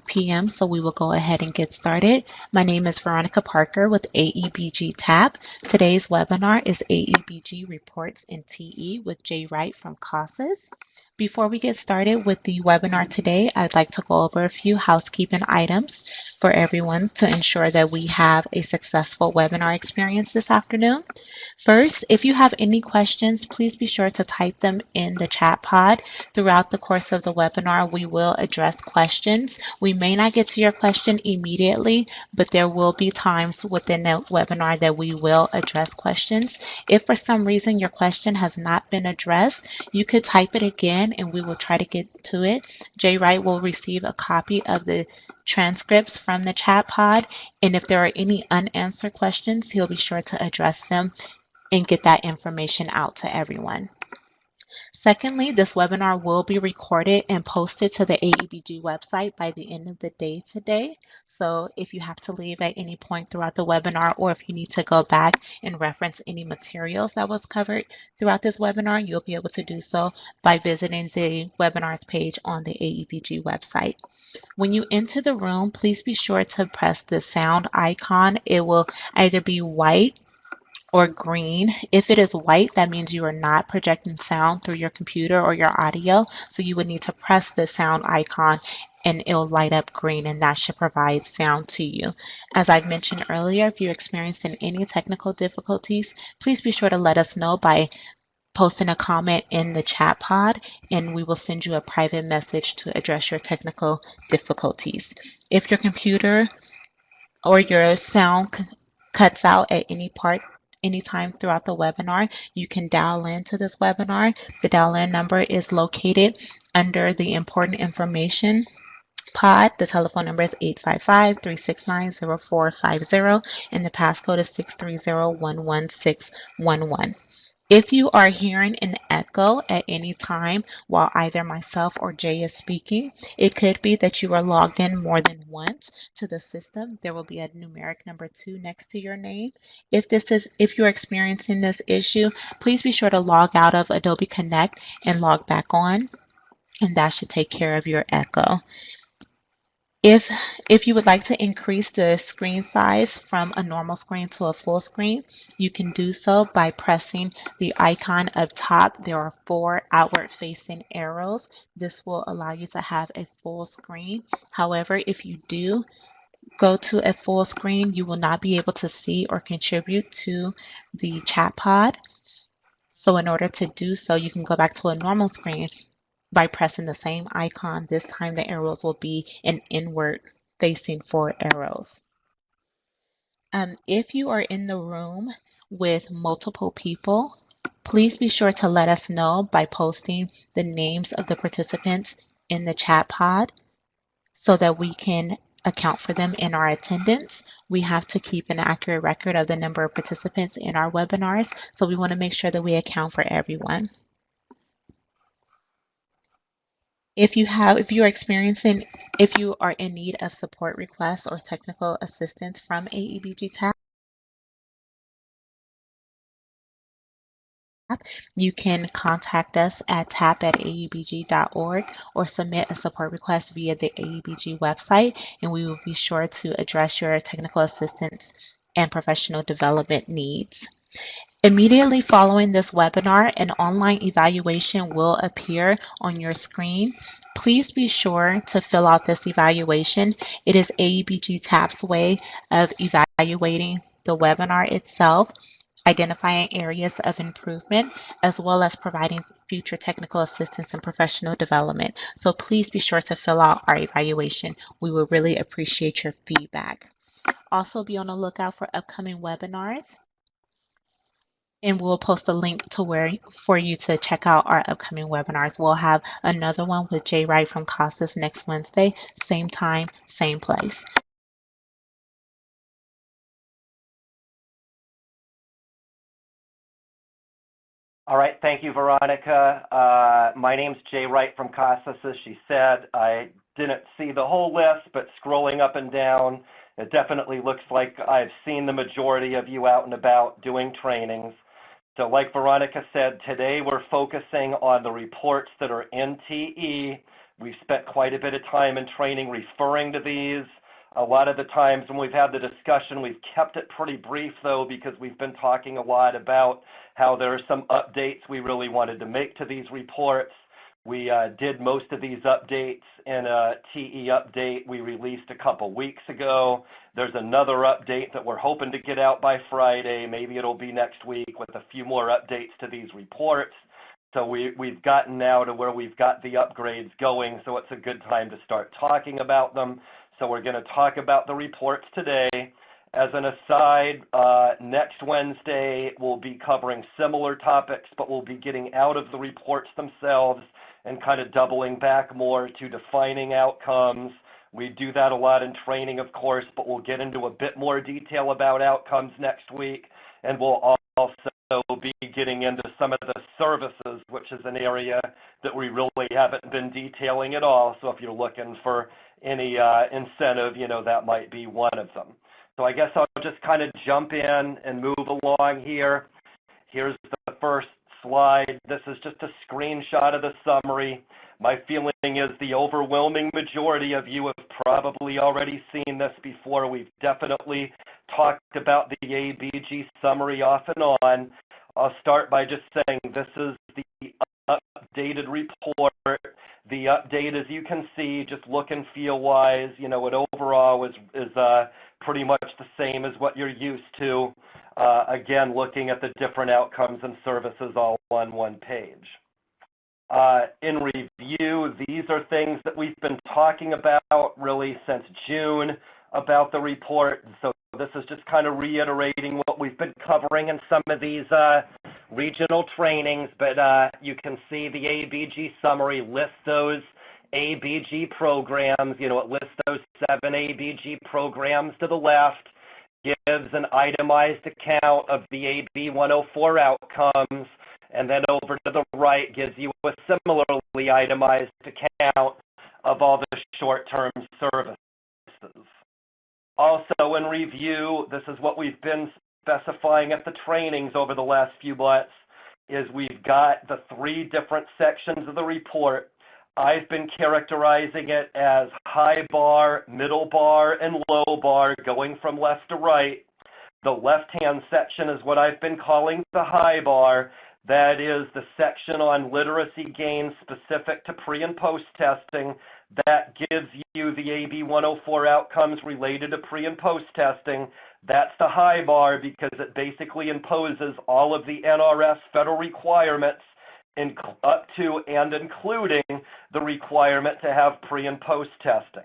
p.m., so we will go ahead and get started. My name is Veronica Parker with AEBG TAP. Today's webinar is AEBG Reports in TE with Jay Wright from CASAS. Before we get started with the webinar today, I'd like to go over a few housekeeping items for everyone to ensure that we have a successful webinar experience this afternoon. First, if you have any questions, please be sure to type them in the chat pod. Throughout the course of the webinar, we will address questions. We may not get to your question immediately, but there will be times within the webinar that we will address questions. If for some reason your question has not been addressed, you could type it again and we will try to get to it. Jay Wright will receive a copy of the transcripts from the chat pod, and if there are any unanswered questions, he'll be sure to address them and get that information out to everyone. Secondly, this webinar will be recorded and posted to the AEBG website by the end of the day today. So if you have to leave at any point throughout the webinar, or if you need to go back and reference any materials that was covered throughout this webinar, you'll be able to do so by visiting the webinars page on the AEBG website. When you enter the room, please be sure to press the sound icon. It will either be white or green. If it is white, that means you are not projecting sound through your computer or your audio. So you would need to press the sound icon and it'll light up green, and that should provide sound to you. As I mentioned earlier, if you're experiencing any technical difficulties, please be sure to let us know by posting a comment in the chat pod, and we will send you a private message to address your technical difficulties. If your computer or your sound cuts out at anytime throughout the webinar, you can dial into this webinar. The dial-in number is located under the important information pod. The telephone number is 855-369-0450, and the passcode is 630-11611. If you are hearing an echo at any time while either myself or Jay is speaking, it could be that you are logged in more than once to the system. There will be a numeric number 2 next to your name. If you're experiencing this issue, please be sure to log out of Adobe Connect and log back on, and that should take care of your echo. If you would like to increase the screen size from a normal screen to a full screen, you can do so by pressing the icon up top. There are 4 outward facing arrows. This will allow you to have a full screen. However, if you do go to a full screen, you will not be able to see or contribute to the chat pod. So in order to do so, you can go back to a normal screen by pressing the same icon. This time the arrows will be an inward facing 4 arrows. If you are in the room with multiple people, please be sure to let us know by posting the names of the participants in the chat pod so that we can account for them in our attendance. We have to keep an accurate record of the number of participants in our webinars, so we want to make sure that we account for everyone. If you are in need of support requests or technical assistance from AEBG TAP, you can contact us at tap@aebg.org or submit a support request via the AEBG website, and we will be sure to address your technical assistance and professional development needs. Immediately following this webinar, an online evaluation will appear on your screen. Please be sure to fill out this evaluation. It is AEBG TAP's way of evaluating the webinar itself, identifying areas of improvement, as well as providing future technical assistance and professional development. So please be sure to fill out our evaluation. We will really appreciate your feedback. Also, be on the lookout for upcoming webinars, and we'll post a link to for you to check out our upcoming webinars. We'll have another one with Jay Wright from CASAS next Wednesday, same time, same place. All right, thank you, Veronica. My name's Jay Wright from CASAS, as she said. I didn't see the whole list, but scrolling up and down, it definitely looks like I've seen the majority of you out and about doing trainings. So like Veronica said, today we're focusing on the reports that are in TE We've spent quite a bit of time in training referring to these. A lot of the times when we've had the discussion, we've kept it pretty brief, though, because we've been talking a lot about how there are some updates we really wanted to make to these reports. We did most of these updates in a TE update we released a couple weeks ago. There's another update that we're hoping to get out by Friday. Maybe it'll be next week with a few more updates to these reports. So we've gotten now to where we've got the upgrades going, so it's a good time to start talking about them. So we're going to talk about the reports today. As an aside, next Wednesday we'll be covering similar topics, but we'll be getting out of the reports themselves and kind of doubling back more to defining outcomes. We do that a lot in training, of course, but we'll get into a bit more detail about outcomes next week, and we'll also be getting into some of the services, which is an area that we really haven't been detailing at all. So if you're looking for any incentive, that might be one of them. So I guess I'll just kind of jump in and move along here. Here's the first slide. This is just a screenshot of the summary. My feeling is the overwhelming majority of you have probably already seen this before. We've definitely talked about the AEBG summary off and on. I'll start by just saying this is the updated report. The update, as you can see, just look and feel-wise, it overall is pretty much the same as what you're used to. Again, looking at the different outcomes and services all on one page. In review, these are things that we've been talking about really since June about the report. So this is just kind of reiterating what we've been covering in some of these regional trainings, but you can see the AEBG summary lists those AEBG programs. It lists those 7 AEBG programs to the left, gives an itemized account of the AB 104 outcomes, and then over to the right gives you a similarly itemized account of all the short-term services. Also in review, this is what we've been specifying at the trainings over the last few months, is we've got the 3 different sections of the report. I've been characterizing it as high bar, middle bar, and low bar going from left to right. The left-hand section is what I've been calling the high bar. That is the section on literacy gains specific to pre- and post-testing. That gives you the AB 104 outcomes related to pre- and post-testing. That's the high bar because it basically imposes all of the NRS federal requirements up to and including the requirement to have pre- and post-testing.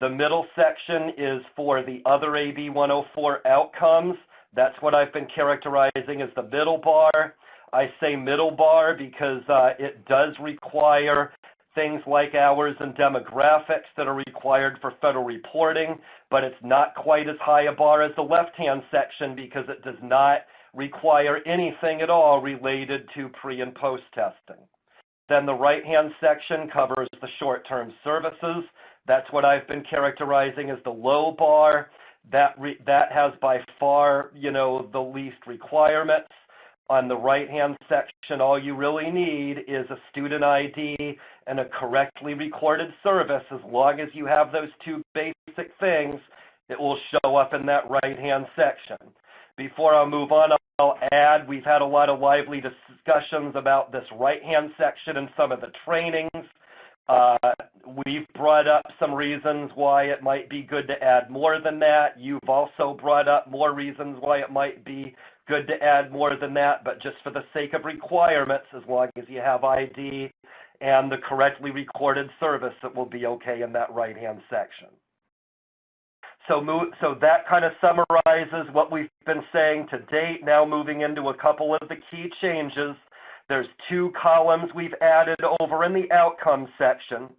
The middle section is for the other AB 104 outcomes. That's what I've been characterizing as the middle bar. I say middle bar because it does require things like hours and demographics that are required for federal reporting, but it's not quite as high a bar as the left-hand section because it does not require anything at all related to pre- and post-testing. Then the right-hand section covers the short-term services. That's what I've been characterizing as the low bar. That has by far, the least requirements. On the right-hand section, all you really need is a student ID and a correctly recorded service. As long as you have those 2 basic things, it will show up in that right-hand section. Before I move on, I'll add we've had a lot of lively discussions about this right-hand section in some of the trainings. We've brought up some reasons why it might be good to add more than that. You've also brought up more reasons why it might be good to add more than that, but just for the sake of requirements, as long as you have ID and the correctly recorded service, it will be okay in that right-hand section. So that kind of summarizes what we've been saying to date. Now moving into a couple of the key changes. There's 2 columns we've added over in the outcomes section.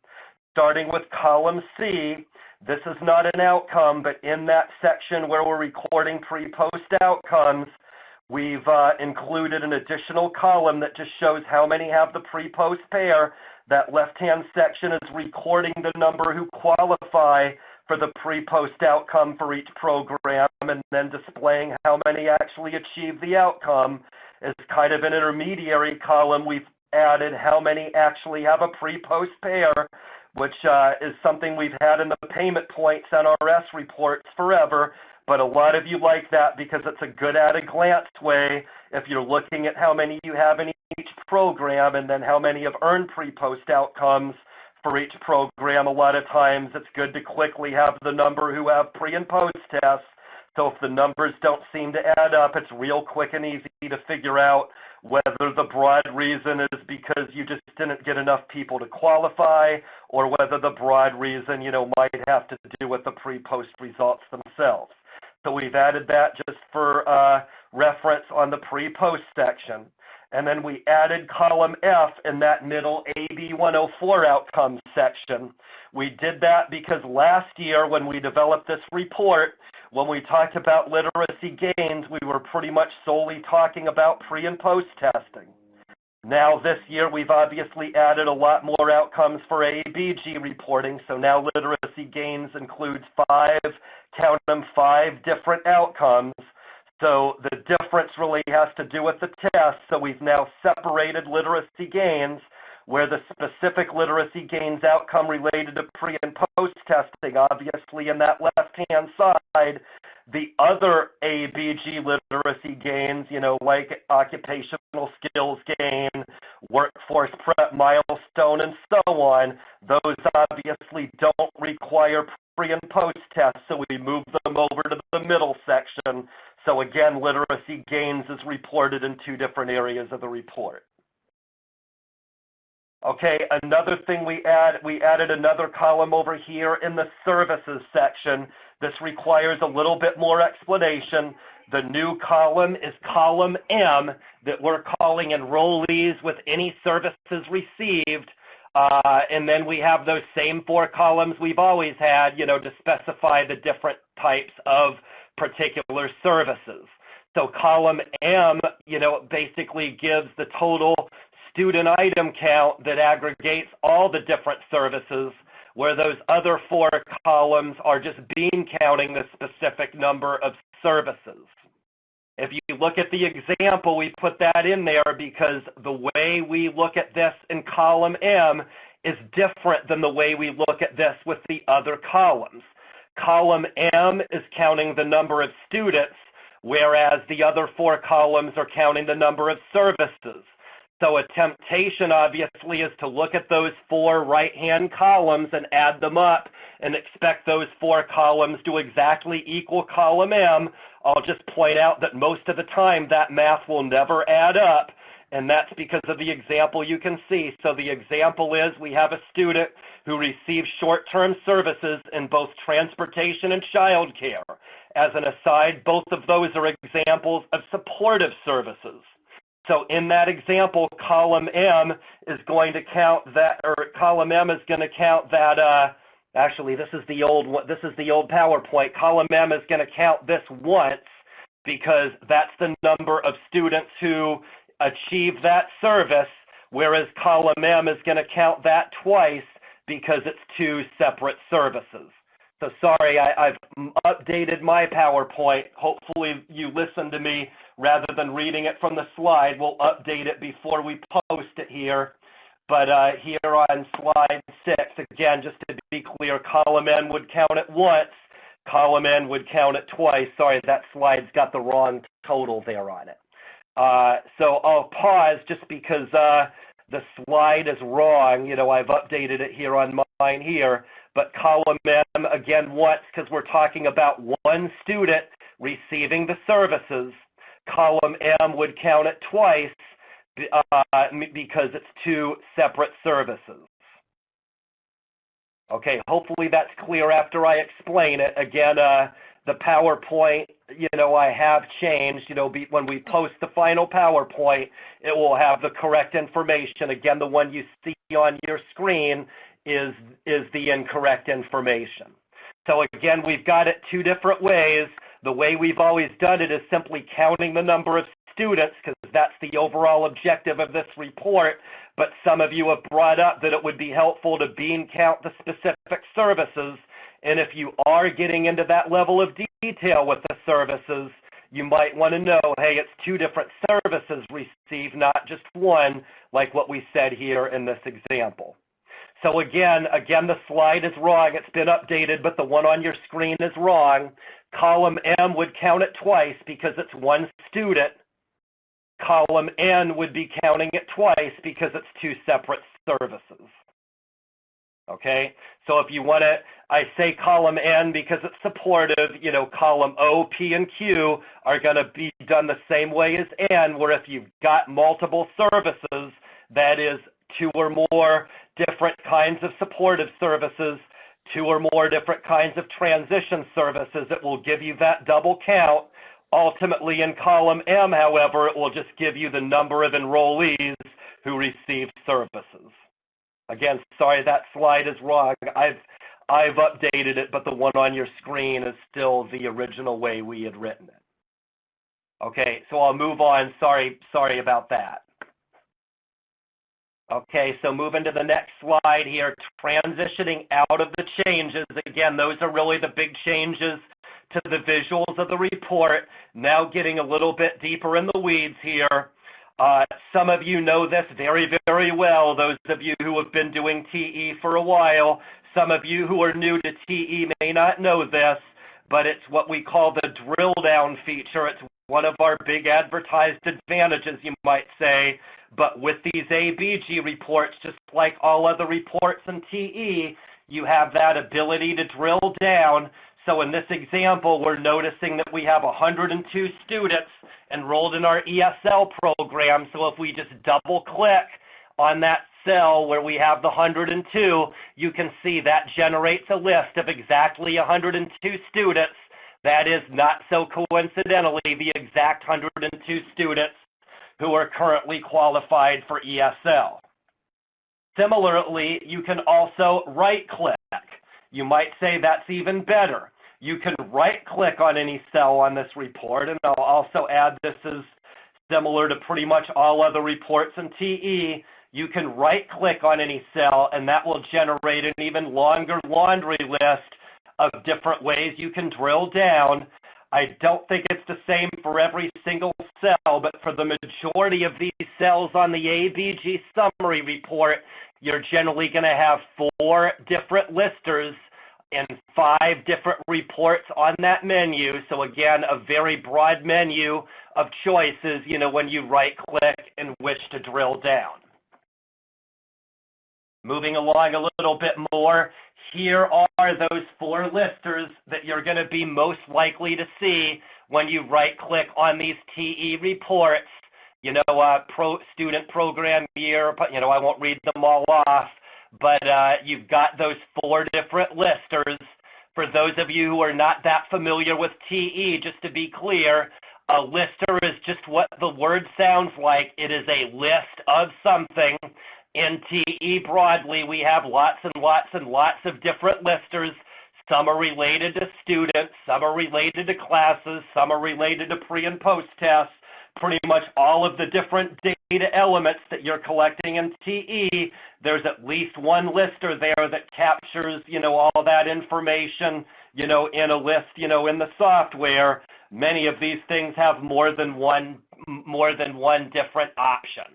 Starting with column C, this is not an outcome, but in that section where we're recording pre-post outcomes, we've included an additional column that just shows how many have the pre-post pair. That left-hand section is recording the number who qualify for the pre-post outcome for each program and then displaying how many actually achieve the outcome. As kind of an intermediary column, we've added how many actually have a pre-post pair. which is something we've had in the payment points NRS reports forever, but a lot of you like that because it's a good at-a-glance way if you're looking at how many you have in each program and then how many have earned pre-post outcomes for each program. A lot of times it's good to quickly have the number who have pre and post tests. So if the numbers don't seem to add up, it's real quick and easy to figure out whether the broad reason is because you just didn't get enough people to qualify, or whether the broad reason, might have to do with the pre-post results themselves. So we've added that just for reference on the pre-post section. And then we added column F in that middle AB 104 outcomes section. We did that because last year when we developed this report, when we talked about literacy gains, we were pretty much solely talking about pre and post testing. Now this year we've obviously added a lot more outcomes for AEBG reporting, so now literacy gains includes count them, 5 different outcomes. So the difference really has to do with the test. So we've now separated literacy gains, where the specific literacy gains outcome related to pre and post testing, obviously in that left-hand side. The other AEBG literacy gains, like occupational skills gain, workforce prep milestone, and so on, those obviously don't require pre and post tests, so we move them over to the middle section. So again, literacy gains is reported in 2 different areas of the report. Okay, another thing we added another column over here in the services section. This requires a little bit more explanation. The new column is column M, that we're calling enrollees with any services received. And then we have those same 4 columns we've always had, to specify the different types of particular services. So column M, basically gives the total student item count that aggregates all the different services, where those other 4 columns are just bean counting the specific number of services. If you look at the example, we put that in there because the way we look at this in column M is different than the way we look at this with the other columns. Column M is counting the number of students, whereas the other 4 columns are counting the number of services. So a temptation, obviously, is to look at those 4 right-hand columns and add them up and expect those 4 columns to exactly equal column M. I'll just point out that most of the time that math will never add up, and that's because of the example you can see. So the example is we have a student who receives short-term services in both transportation and child care. As an aside, both of those are examples of supportive services. So in that example, column M is going to count that, or column M is going to count that, actually this is the old PowerPoint. Column M is going to count this once because that's the number of students who achieve that service, whereas column M is going to count that twice because it's 2 separate services. So sorry, I've updated my PowerPoint. Hopefully you listen to me rather than reading it from the slide. We'll update it before we post it here. But here on slide 6, again, just to be clear, column N would count it once. Column N would count it twice. Sorry, that slide's got the wrong total there on it. So I'll pause just because the slide is wrong. I've updated it here on mine here. But column M, again, once, because we're talking about 1 student receiving the services. Column M would count it twice because it's 2 separate services. Okay, hopefully that's clear after I explain it. Again, the PowerPoint, I have changed. When we post the final PowerPoint, it will have the correct information. Again, the one you see on your screen is the incorrect information. So again, we've got it 2 different ways. The way we've always done it is simply counting the number of students, because that's the overall objective of this report. But some of you have brought up that it would be helpful to bean count the specific services. And if you are getting into that level of detail with the services, you might want to know, hey, it's 2 different services received, not just 1, like what we said here in this example. So again, the slide is wrong. It's been updated, but the one on your screen is wrong. Column M would count it twice because it's one student. Column N would be counting it twice because it's two separate services. Okay, so if you want to, I say column N because it's supportive, column O, P, and Q are going to be done the same way as N, where if you've got multiple services, that is two or more different kinds of supportive services, two or more different kinds of transition services, it will give you that double count. Ultimately, in column M, however, it will just give you the number of enrollees who receive services. Again, sorry, that slide is wrong. I've updated it, but the one on your screen is still the original way we had written it. Okay, so I'll move on. Sorry about that. Okay, so moving to the next slide here, transitioning out of the changes. Again, those are really the big changes to the visuals of the report. Now getting a little bit deeper in the weeds here. Some of you know this very, very well, those of you who have been doing TE for a while. Some of you who are new to TE may not know this, but it's what we call the drill down feature. It's one of our big advertised advantages, you might say. But with these AEBG reports, just like all other reports in TE, you have that ability to drill down. So in this example, we're noticing that we have 102 students enrolled in our ESL program. So if we just double click on that cell where we have the 102, you can see that generates a list of exactly 102 students. That is not so coincidentally the exact 102 students who are currently qualified for ESL. Similarly, you can also right-click. You might say that's even better. You can right-click on any cell on this report, and I'll also add this is similar to pretty much all other reports in TE. You can right-click on any cell, and that will generate an even longer laundry list of different ways you can drill down. I don't think it's the same for every single cell, but for the majority of these cells on the AEBG summary report, you're generally going to have 4 different listers and 5 different reports on that menu. So again, a very broad menu of choices, when you right-click and wish to drill down. Moving along a little bit more, here are those 4 listers that you're going to be most likely to see when you right-click on these TE reports. Student program year, I won't read them all off, but you've got those 4 different listers. For those of you who are not that familiar with TE, just to be clear, a lister is just what the word sounds like. It is a list of something. In TE broadly, we have lots and lots and lots of different listers. Some are related to students, some are related to classes, some are related to pre- and post-tests. Pretty much all of the different data elements that you're collecting in TE, there's at least one lister there that captures, all that information, in a list, in the software. Many of these things have more than one different option.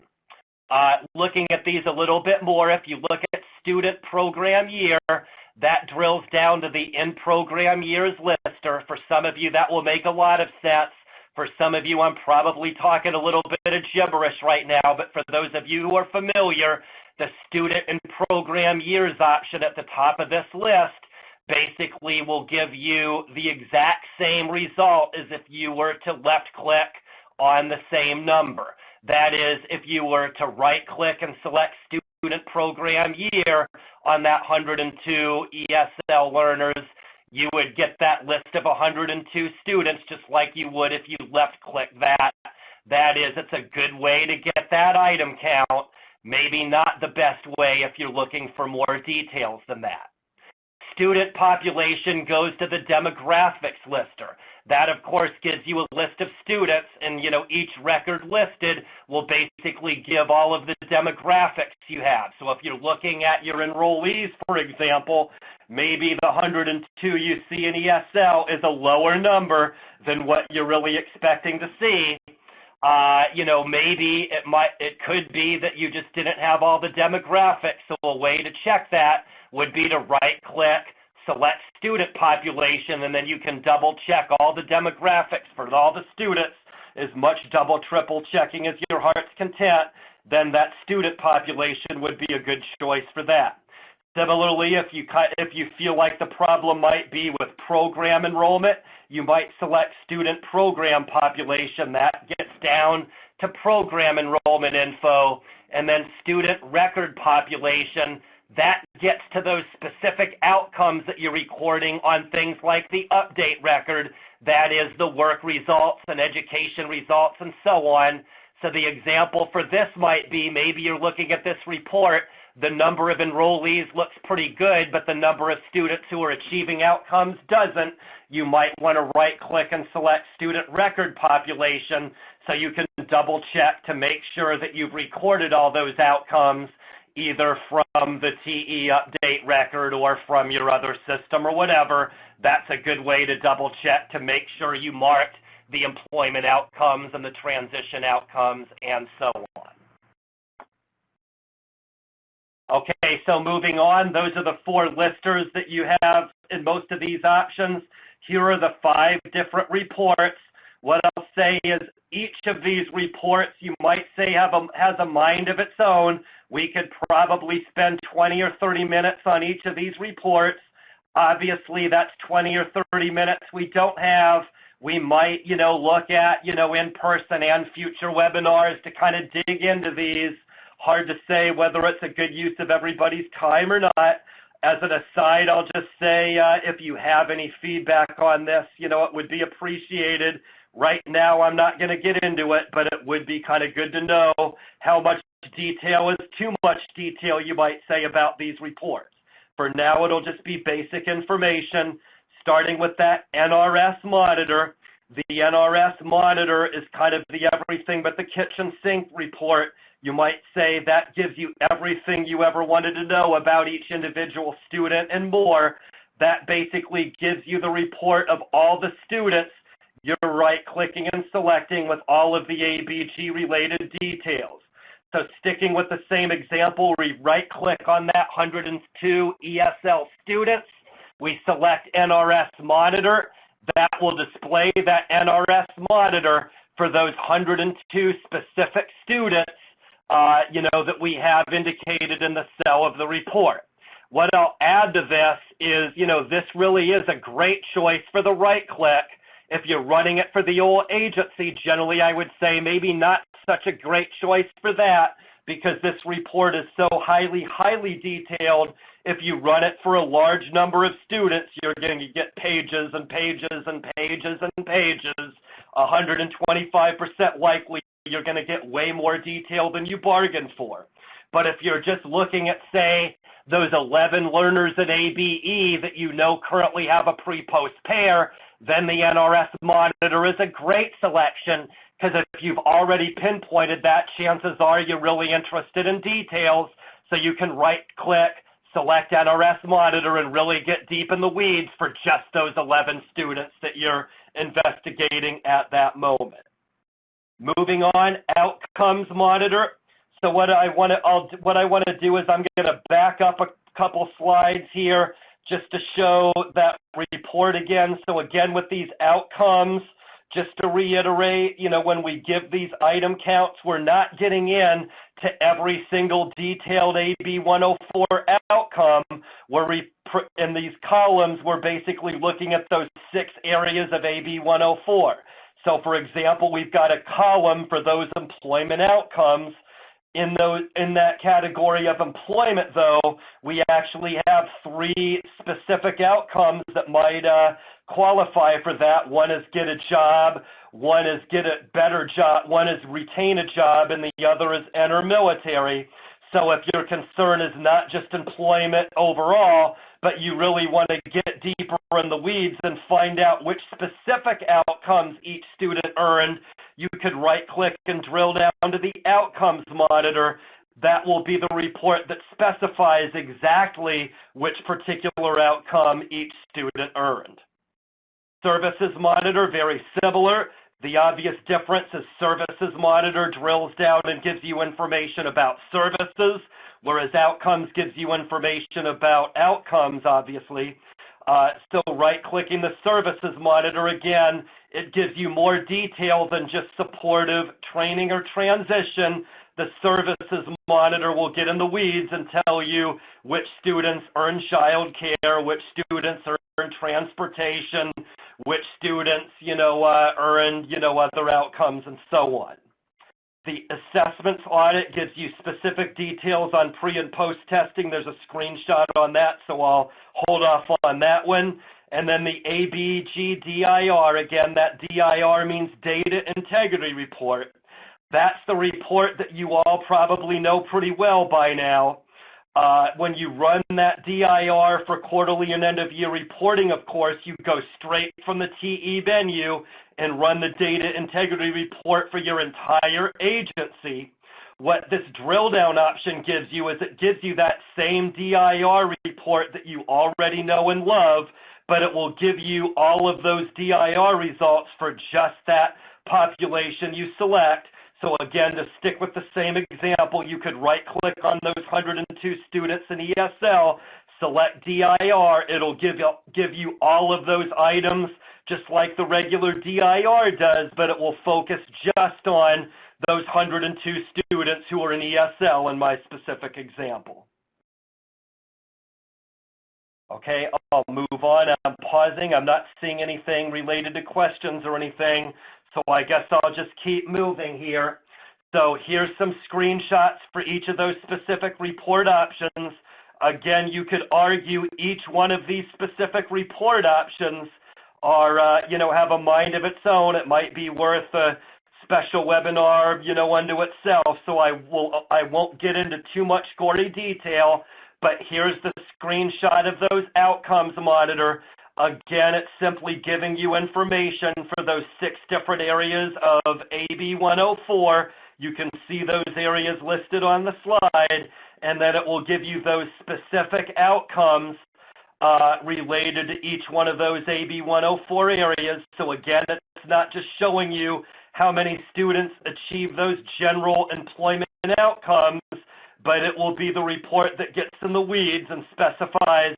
Looking at these a little bit more, if you look at student program year, that drills down to the in-program years lister. For some of you, that will make a lot of sense. For some of you, I'm probably talking a little bit of gibberish right now, but for those of you who are familiar, the student and program years option at the top of this list basically will give you the exact same result as if you were to left-click on the same number. That is, if you were to right-click and select student program year on that 102 ESL learners, you would get that list of 102 students just like you would if you left-click that. That is, it's a good way to get that item count, maybe not the best way if you're looking for more details than that. Student population goes to the demographics lister. That, of course, gives you a list of students, and, each record listed will basically give all of the demographics you have. So if you're looking at your enrollees, for example, maybe the 102 you see in ESL is a lower number than what you're really expecting to see. Maybe it could be that you just didn't have all the demographics. So a way to check that would be to right-click, select student population, and then you can double-check all the demographics for all the students. As much double, triple checking as your heart's content, then that student population would be a good choice for that. Similarly, if you feel like the problem might be with program enrollment, you might select student program population. That gets down to program enrollment info, and then student record population. That gets to those specific outcomes that you're recording on things like the update record. That is the work results and education results and so on. So the example for this might be maybe you're looking at this report. The number of enrollees looks pretty good, but the number of students who are achieving outcomes doesn't. You might want to right-click and select student record population so you can double-check to make sure that you've recorded all those outcomes either from the TE update record or from your other system or whatever. That's a good way to double-check to make sure you marked the employment outcomes and the transition outcomes and so on. Okay, so moving on, those are the 4 listers that you have in most of these options. Here are the 5 different reports. What I'll say is each of these reports you might say has a mind of its own. We could probably spend 20 or 30 minutes on each of these reports. Obviously, that's 20 or 30 minutes we don't have. We might, look at, in person and future webinars to kind of dig into these. Hard to say whether it's a good use of everybody's time or not. As an aside, I'll just say if you have any feedback on this, it would be appreciated. Right now, I'm not going to get into it, but it would be kind of good to know how much detail is too much detail, you might say, about these reports. For now, it'll just be basic information, starting with that NRS monitor. The NRS monitor is kind of the everything but the kitchen sink report. You might say that gives you everything you ever wanted to know about each individual student and more. That basically gives you the report of all the students. You're right-clicking and selecting with all of the AEBG-related details. So sticking with the same example, we right-click on that 102 ESL students. We select NRS Monitor. That will display that NRS Monitor for those 102 specific students, that we have indicated in the cell of the report. What I'll add to this is, this really is a great choice for the right-click. If you're running it for the old agency, generally I would say maybe not such a great choice for that because this report is so highly detailed. If you run it for a large number of students, you're going to get pages and pages and pages and pages. 125% likely you're going to get way more detail than you bargained for. But if you're just looking at, say, those 11 learners in ABE that you know currently have a pre-post pair, then the NRS Monitor is a great selection because if you've already pinpointed that, chances are you're really interested in details, so you can right-click, select NRS Monitor, and really get deep in the weeds for just those 11 students that you're investigating at that moment. Moving on, Outcomes Monitor. So what I want to do is I'm going to back up a couple slides here just to show that report again. So again, with these outcomes, just to reiterate, when we give these item counts, we're not getting in to every single detailed AB 104 outcome. In these columns, we're basically looking at those 6 areas of AB 104. So for example, we've got a column for those employment outcomes. In that category of employment, though, we actually have 3 specific outcomes that might qualify for that. One is get a job, one is get a better job, one is retain a job, and the other is enter military. So if your concern is not just employment overall, but you really want to get deeper in the weeds and find out which specific outcomes each student earned, you could right-click and drill down to the Outcomes Monitor. That will be the report that specifies exactly which particular outcome each student earned. Services Monitor, very similar. The obvious difference is Services Monitor drills down and gives you information about services, whereas Outcomes gives you information about outcomes, obviously. So right-clicking the Services Monitor, again, it gives you more detail than just supportive training or transition. The Services Monitor will get in the weeds and tell you which students earn child care, which students earn transportation, which students, earn, other outcomes, and so on. The assessments audit gives you specific details on pre and post testing. There's a screenshot on that, so I'll hold off on that one. And then the AEBG DIR, again, that DIR means Data Integrity Report. That's the report that you all probably know pretty well by now. When you run that DIR for quarterly and end-of-year reporting, of course, you go straight from the TE menu and run the data integrity report for your entire agency. What this drill down option gives you is it gives you that same DIR report that you already know and love, but it will give you all of those DIR results for just that population you select. So again, to stick with the same example, you could right-click on those 102 students in ESL, select DIR. It'll give you all of those items just like the regular DIR does, but it will focus just on those 102 students who are in ESL in my specific example. Okay, I'll move on. I'm pausing. I'm not seeing anything related to questions or anything. So I guess I'll just keep moving here. So here's some screenshots for each of those specific report options. Again, you could argue each one of these specific report options are, have a mind of its own. It might be worth a special webinar, unto itself. So I won't get into too much gory detail, but here's the screenshot of those outcomes monitor. Again, it's simply giving you information for those 6 different areas of AB 104. You can see those areas listed on the slide, and then it will give you those specific outcomes related to each one of those AB 104 areas. So again, it's not just showing you how many students achieve those general employment outcomes, but it will be the report that gets in the weeds and specifies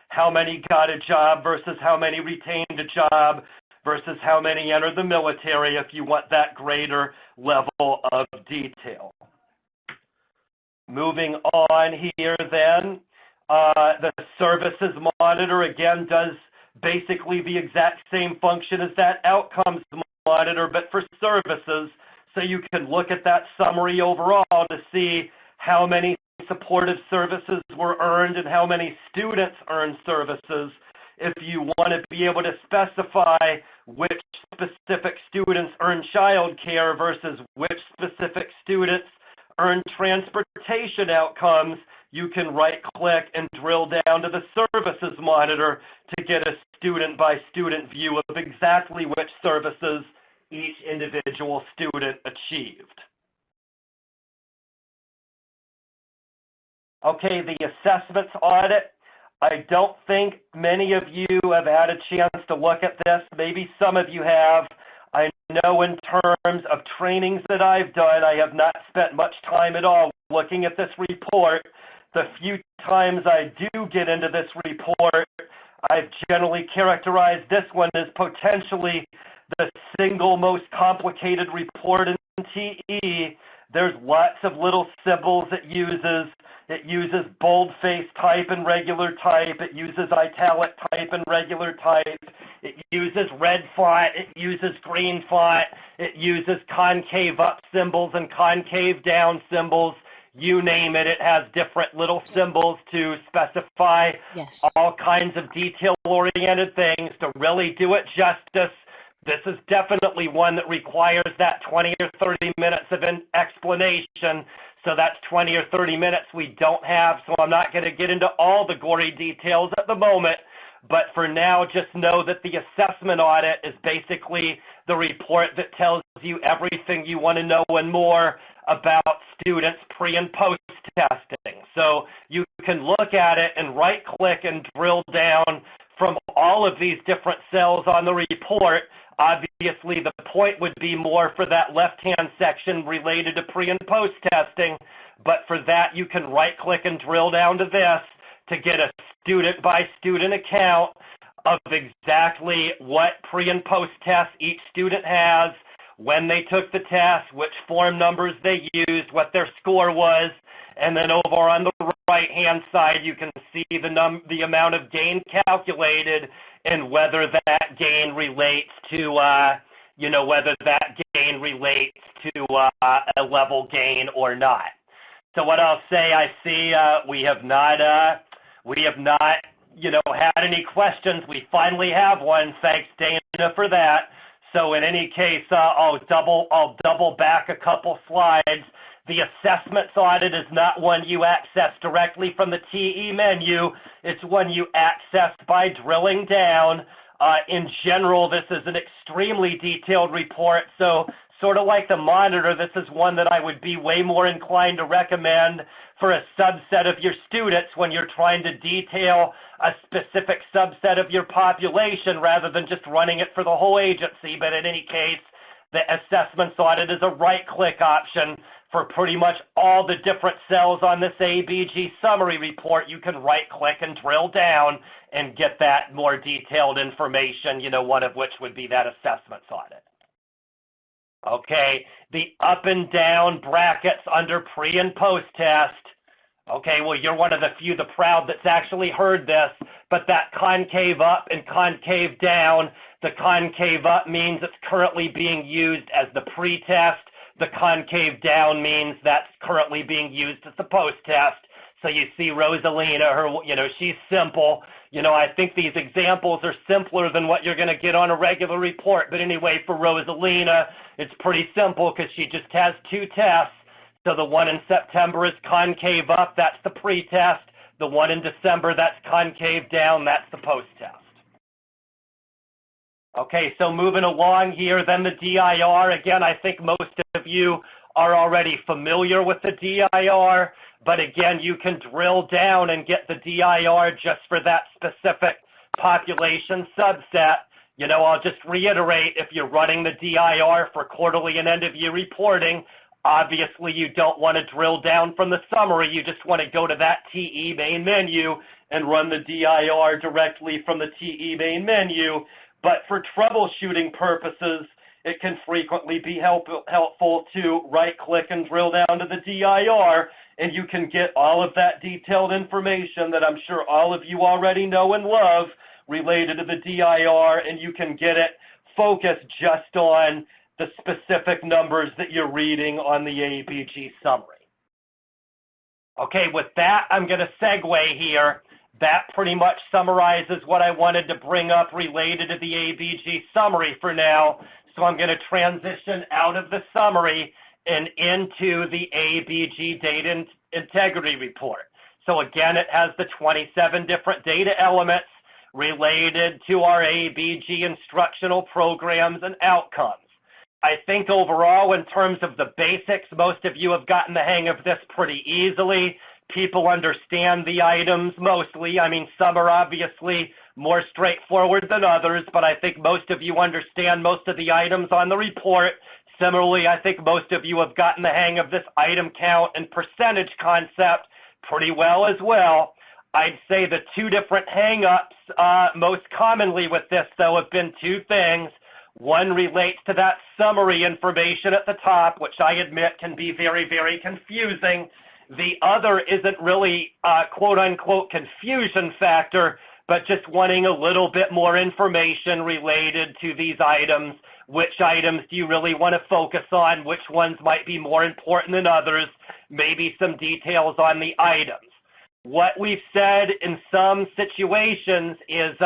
how many got a job versus how many retained a job versus how many entered the military if you want that greater level of detail. Moving on here then, the services monitor again does basically the exact same function as that outcomes monitor, but for services. So you can look at that summary overall to see how many supportive services were earned and how many students earned services. If you want to be able to specify which specific students earn child care versus which specific students earn transportation outcomes, you can right-click and drill down to the services monitor to get a student-by-student view of exactly which services each individual student achieved. Okay, the assessments audit. I don't think many of you have had a chance to look at this. Maybe some of you have. I know in terms of trainings that I've done, I have not spent much time at all looking at this report. The few times I do get into this report, I've generally characterized this one as potentially the single most complicated report in TE. There's lots of little symbols it uses. It uses boldface type and regular type. It uses italic type and regular type. It uses red font. It uses green font. It uses concave up symbols and concave down symbols. You name it, it has different little symbols to specify all kinds of detail-oriented things. To really do it justice, this is definitely one that requires that 20 or 30 minutes of an explanation. So that's 20 or 30 minutes we don't have, so I'm not going to get into all the gory details at the moment. But for now, just know that the assessment audit is basically the report that tells you everything you want to know and more about students pre and post testing. So you can look at it and right-click and drill down from all of these different cells on the report. Obviously, obviously the point would be more for that left-hand section related to pre and post testing, but for that you can right-click and drill down to this to get a student-by-student account of exactly what pre and post tests each student has, when they took the test, which form numbers they used, what their score was, and then over on the right-hand side you can see the amount of gain calculated and whether that gain relates to a level gain or not. So what I'll say, I see we have not had any questions. We finally have one. Thanks, Dana, for that. So in any case, I'll double back a couple slides. The assessments audit is not one you access directly from the TE menu. It's one you access by drilling down. In general, this is an extremely detailed report, so sort of like the monitor, this is one that I would be way more inclined to recommend for a subset of your students when you're trying to detail a specific subset of your population rather than just running it for the whole agency. But in any case, the assessments audit is a right-click option for pretty much all the different cells on this AEBG summary report. You can right-click and drill down and get that more detailed information, one of which would be that assessments audit. Okay, the up and down brackets under pre and post test. Okay, well, you're one of the few, the proud, that's actually heard this, but that concave up and concave down, the concave up means it's currently being used as the pre-test. The concave down means that's currently being used as the post-test. So you see Rosalina, she's simple. I think these examples are simpler than what you're going to get on a regular report. But anyway, for Rosalina, it's pretty simple because she just has two tests. So the one in September is concave up, that's the pre-test. The one in December, that's concave down, that's the post-test. Okay, so moving along here, then the DIR. Again, I think most of you are already familiar with the DIR, but again, you can drill down and get the DIR just for that specific population subset. I'll just reiterate, if you're running the DIR for quarterly and end-of-year reporting, obviously you don't want to drill down from the summary. You just want to go to that TE main menu and run the DIR directly from the TE main menu. But for troubleshooting purposes, it can frequently be helpful to right-click and drill down to the DIR, and you can get all of that detailed information that I'm sure all of you already know and love related to the DIR, and you can get it focused just on the specific numbers that you're reading on the AEBG summary. Okay, with that, I'm going to segue here. That pretty much summarizes what I wanted to bring up related to the AEBG summary for now. So I'm going to transition out of the summary and into the AEBG data integrity report. So again, it has the 27 different data elements related to our AEBG instructional programs and outcomes. I think overall, in terms of the basics, most of you have gotten the hang of this pretty easily. People understand the items mostly. I mean, some are obviously more straightforward than others, but I think most of you understand most of the items on the report. Similarly, I think most of you have gotten the hang of this item count and percentage concept pretty well as well. I'd say the two different hang-ups most commonly with this, though, have been two things. One relates to that summary information at the top, which I admit can be very, very confusing. The other isn't really quote-unquote confusion factor, but just wanting a little bit more information related to these items. Which items do you really want to focus on? Which ones might be more important than others? Maybe some details on the items. What we've said in some situations is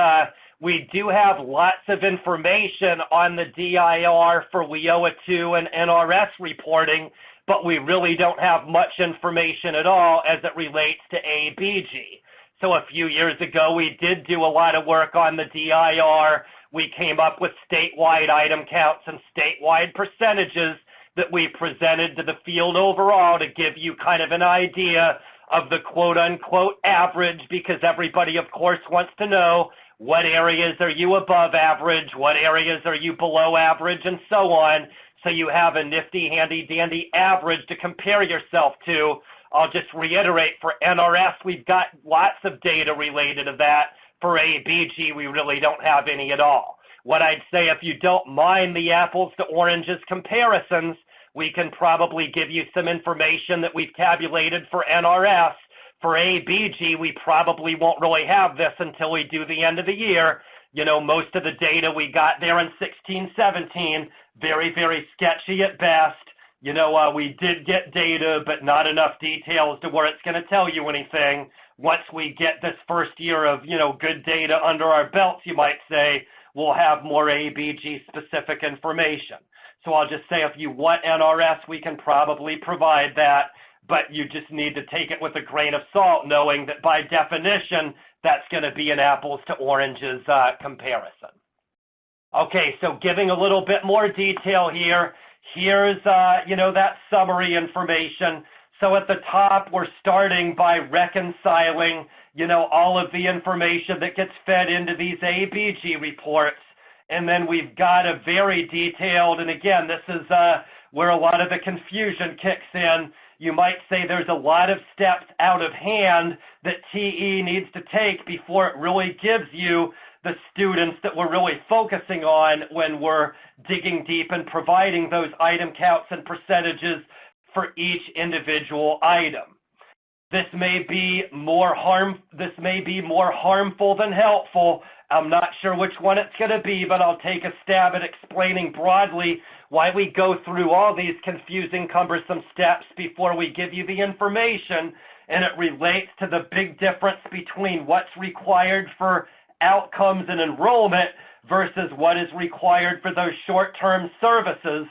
we do have lots of information on the DIR for WIOA 2 and NRS reporting, but we really don't have much information at all as it relates to AEBG. So a few years ago, we did do a lot of work on the DIR. We came up with statewide item counts and statewide percentages that we presented to the field overall to give you kind of an idea of the quote-unquote average, because everybody, of course, wants to know what areas are you above average, what areas are you below average, and so on. So you have a nifty, handy-dandy average to compare yourself to. I'll just reiterate, for NRS, we've got lots of data related to that. For AEBG, we really don't have any at all. What I'd say, if you don't mind the apples to oranges comparisons, we can probably give you some information that we've tabulated for NRS. For AEBG, we probably won't really have this until we do the end of the year. You know, most of the data we got there in 16-17, very, very sketchy at best. You know, we did get data, but not enough details to where it's going to tell you anything. Once we get this first year of, you know, good data under our belts, you might say, we'll have more AEBG specific information. So I'll just say, if you want NRS, we can probably provide that, but you just need to take it with a grain of salt, knowing that by definition, that's going to be an apples to oranges comparison. Okay, so giving a little bit more detail here. Here's, you know, that summary information. So at the top, we're starting by reconciling, you know, all of the information that gets fed into these AEBG reports. And then we've got a very detailed, and again, this is where a lot of the confusion kicks in. You might say there's a lot of steps out of hand that TE needs to take before it really gives you the students that we're really focusing on when we're digging deep and providing those item counts and percentages for each individual item. This may be more harmful than helpful. I'm not sure which one it's going to be, but I'll take a stab at explaining broadly why we go through all these confusing, cumbersome steps before we give you the information, and it relates to the big difference between what's required for outcomes and enrollment versus what is required for those short-term services.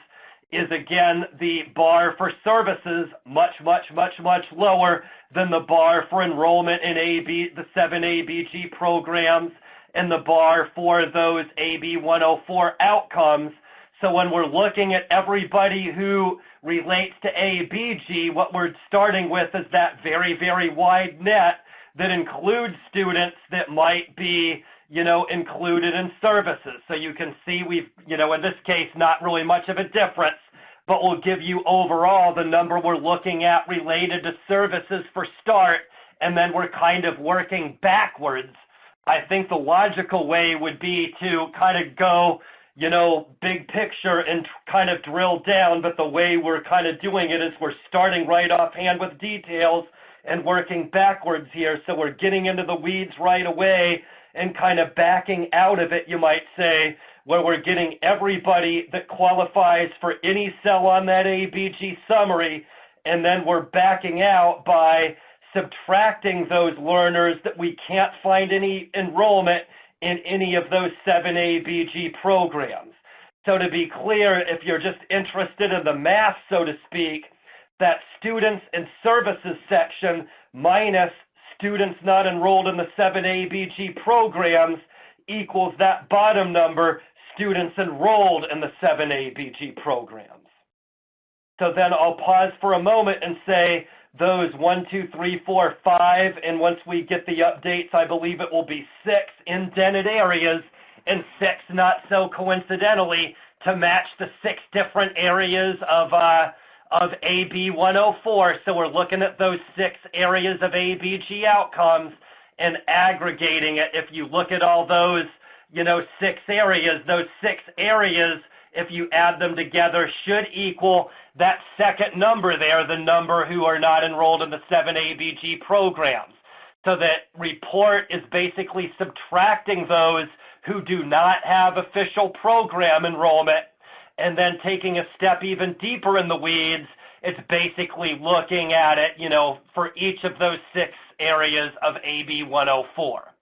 Is, again, the bar for services much, much, much, much lower than the bar for enrollment in the 7 AEBG programs and the bar for those AB 104 outcomes. So when we're looking at everybody who relates to AEBG, what we're starting with is that very, very wide net that includes students that might be, you know, included in services. So you can see we've, you know, in this case, not really much of a difference, but we'll give you overall the number we're looking at related to services for start, and then we're kind of working backwards. I think the logical way would be to kind of go, you know, big picture and kind of drill down, but the way we're kind of doing it is we're starting right offhand with details and working backwards here. So we're getting into the weeds right away and kind of backing out of it, you might say, where we're getting everybody that qualifies for any cell on that AEBG summary, and then we're backing out by subtracting those learners that we can't find any enrollment in any of those 7 AEBG programs. So to be clear, if you're just interested in the math, so to speak, that students and services section minus students not enrolled in the 7 AEBG programs equals that bottom number, students enrolled in the 7 AEBG programs. So then I'll pause for a moment and say those 1, 2, 3, 4, 5, and once we get the updates, I believe it will be 6 indented areas, and 6 not so coincidentally to match the 6 different areas of AB 104. So we're looking at those 6 areas of AEBG outcomes and aggregating it. If you look at all those, you know, 6 areas, those 6 areas, if you add them together, should equal that second number there, the number who are not enrolled in the 7 AEBG programs. So that report is basically subtracting those who do not have official program enrollment, and then taking a step even deeper in the weeds, it's basically looking at it, you know, for each of those 6 areas of AB 104.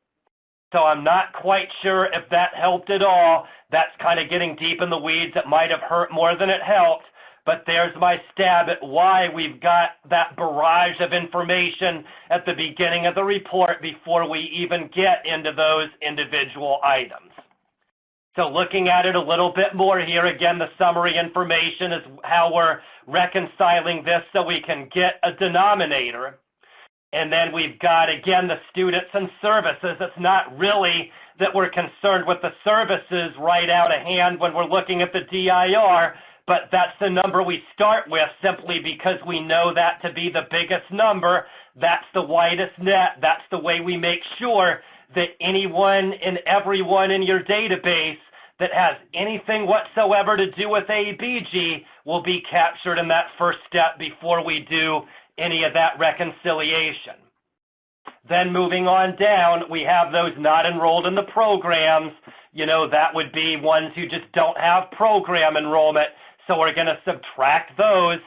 So I'm not quite sure if that helped at all. That's kind of getting deep in the weeds. It might have hurt more than it helped, but there's my stab at why we've got that barrage of information at the beginning of the report before we even get into those individual items. So looking at it a little bit more here, again, the summary information is how we're reconciling this so we can get a denominator. And then we've got, again, the students and services. It's not really that we're concerned with the services right out of hand when we're looking at the DIR, but that's the number we start with simply because we know that to be the biggest number. That's the widest net. That's the way we make sure that anyone and everyone in your database that has anything whatsoever to do with AEBG will be captured in that first step before we do any of that reconciliation. Then moving on down, we have those not enrolled in the programs. That would be ones who just don't have program enrollment. So we're going to subtract those.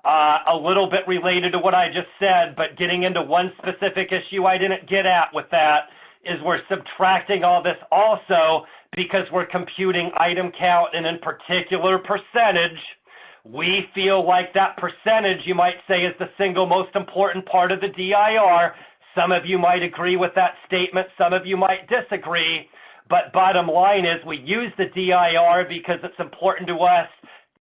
A little bit related to what I just said, but getting into one specific issue I didn't get at with that is we're subtracting all this also because we're computing item count and in particular percentage. We feel like that percentage, you might say, is the single most important part of the DIR. Some of you might agree with that statement. Some of you might disagree. But bottom line is we use the DIR because it's important to us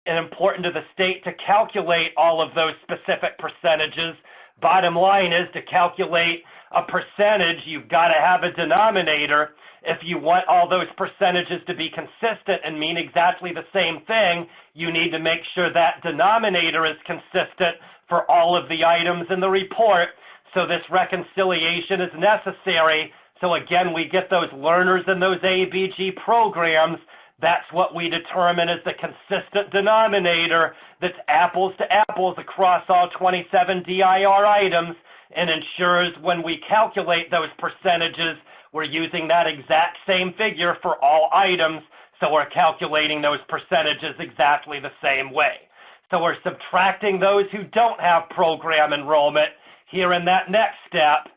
and important to the state to calculate all of those specific percentages. Bottom line is to calculate a percentage, you've got to have a denominator. If you want all those percentages to be consistent and mean exactly the same thing, you need to make sure that denominator is consistent for all of the items in the report. So this reconciliation is necessary. So again, we get those learners in those AEBG programs. That's what we determine as the consistent denominator that's apples to apples across all 27 DIR items and ensures when we calculate those percentages, we're using that exact same figure for all items, so we're calculating those percentages exactly the same way. So we're subtracting those who don't have program enrollment here in that next step,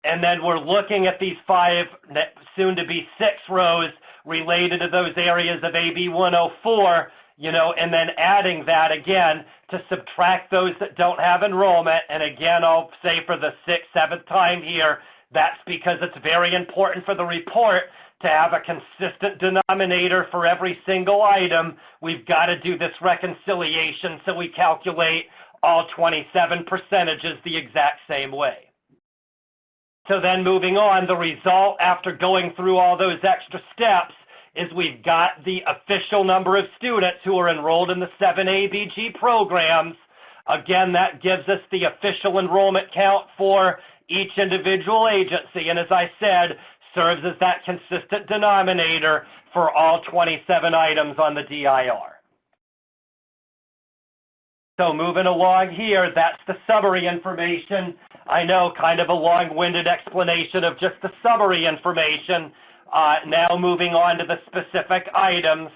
and then we're looking at these 5, soon to be 6 rows related to those areas of AB 104, and then adding that again to subtract those that don't have enrollment. And again, I'll say for the 6th, 7th time here, that's because it's very important for the report to have a consistent denominator for every single item. We've got to do this reconciliation so we calculate all 27 percentages the exact same way. So then moving on, the result after going through all those extra steps is we've got the official number of students who are enrolled in the 7 AEBG programs. Again, that gives us the official enrollment count for each individual agency, and as I said, serves as that consistent denominator for all 27 items on the DIR. So moving along here, that's the summary information. I know, kind of a long-winded explanation of just the summary information. Now moving on to the specific items.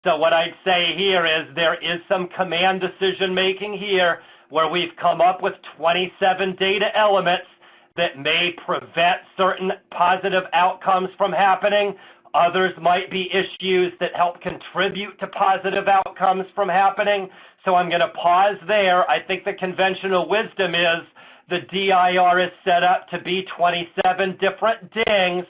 So what I'd say here is there is some command decision-making here where we've come up with 27 data elements that may prevent certain positive outcomes from happening. Others might be issues that help contribute to positive outcomes from happening. So I'm going to pause there. I think the conventional wisdom is the DIR is set up to be 27 different dings.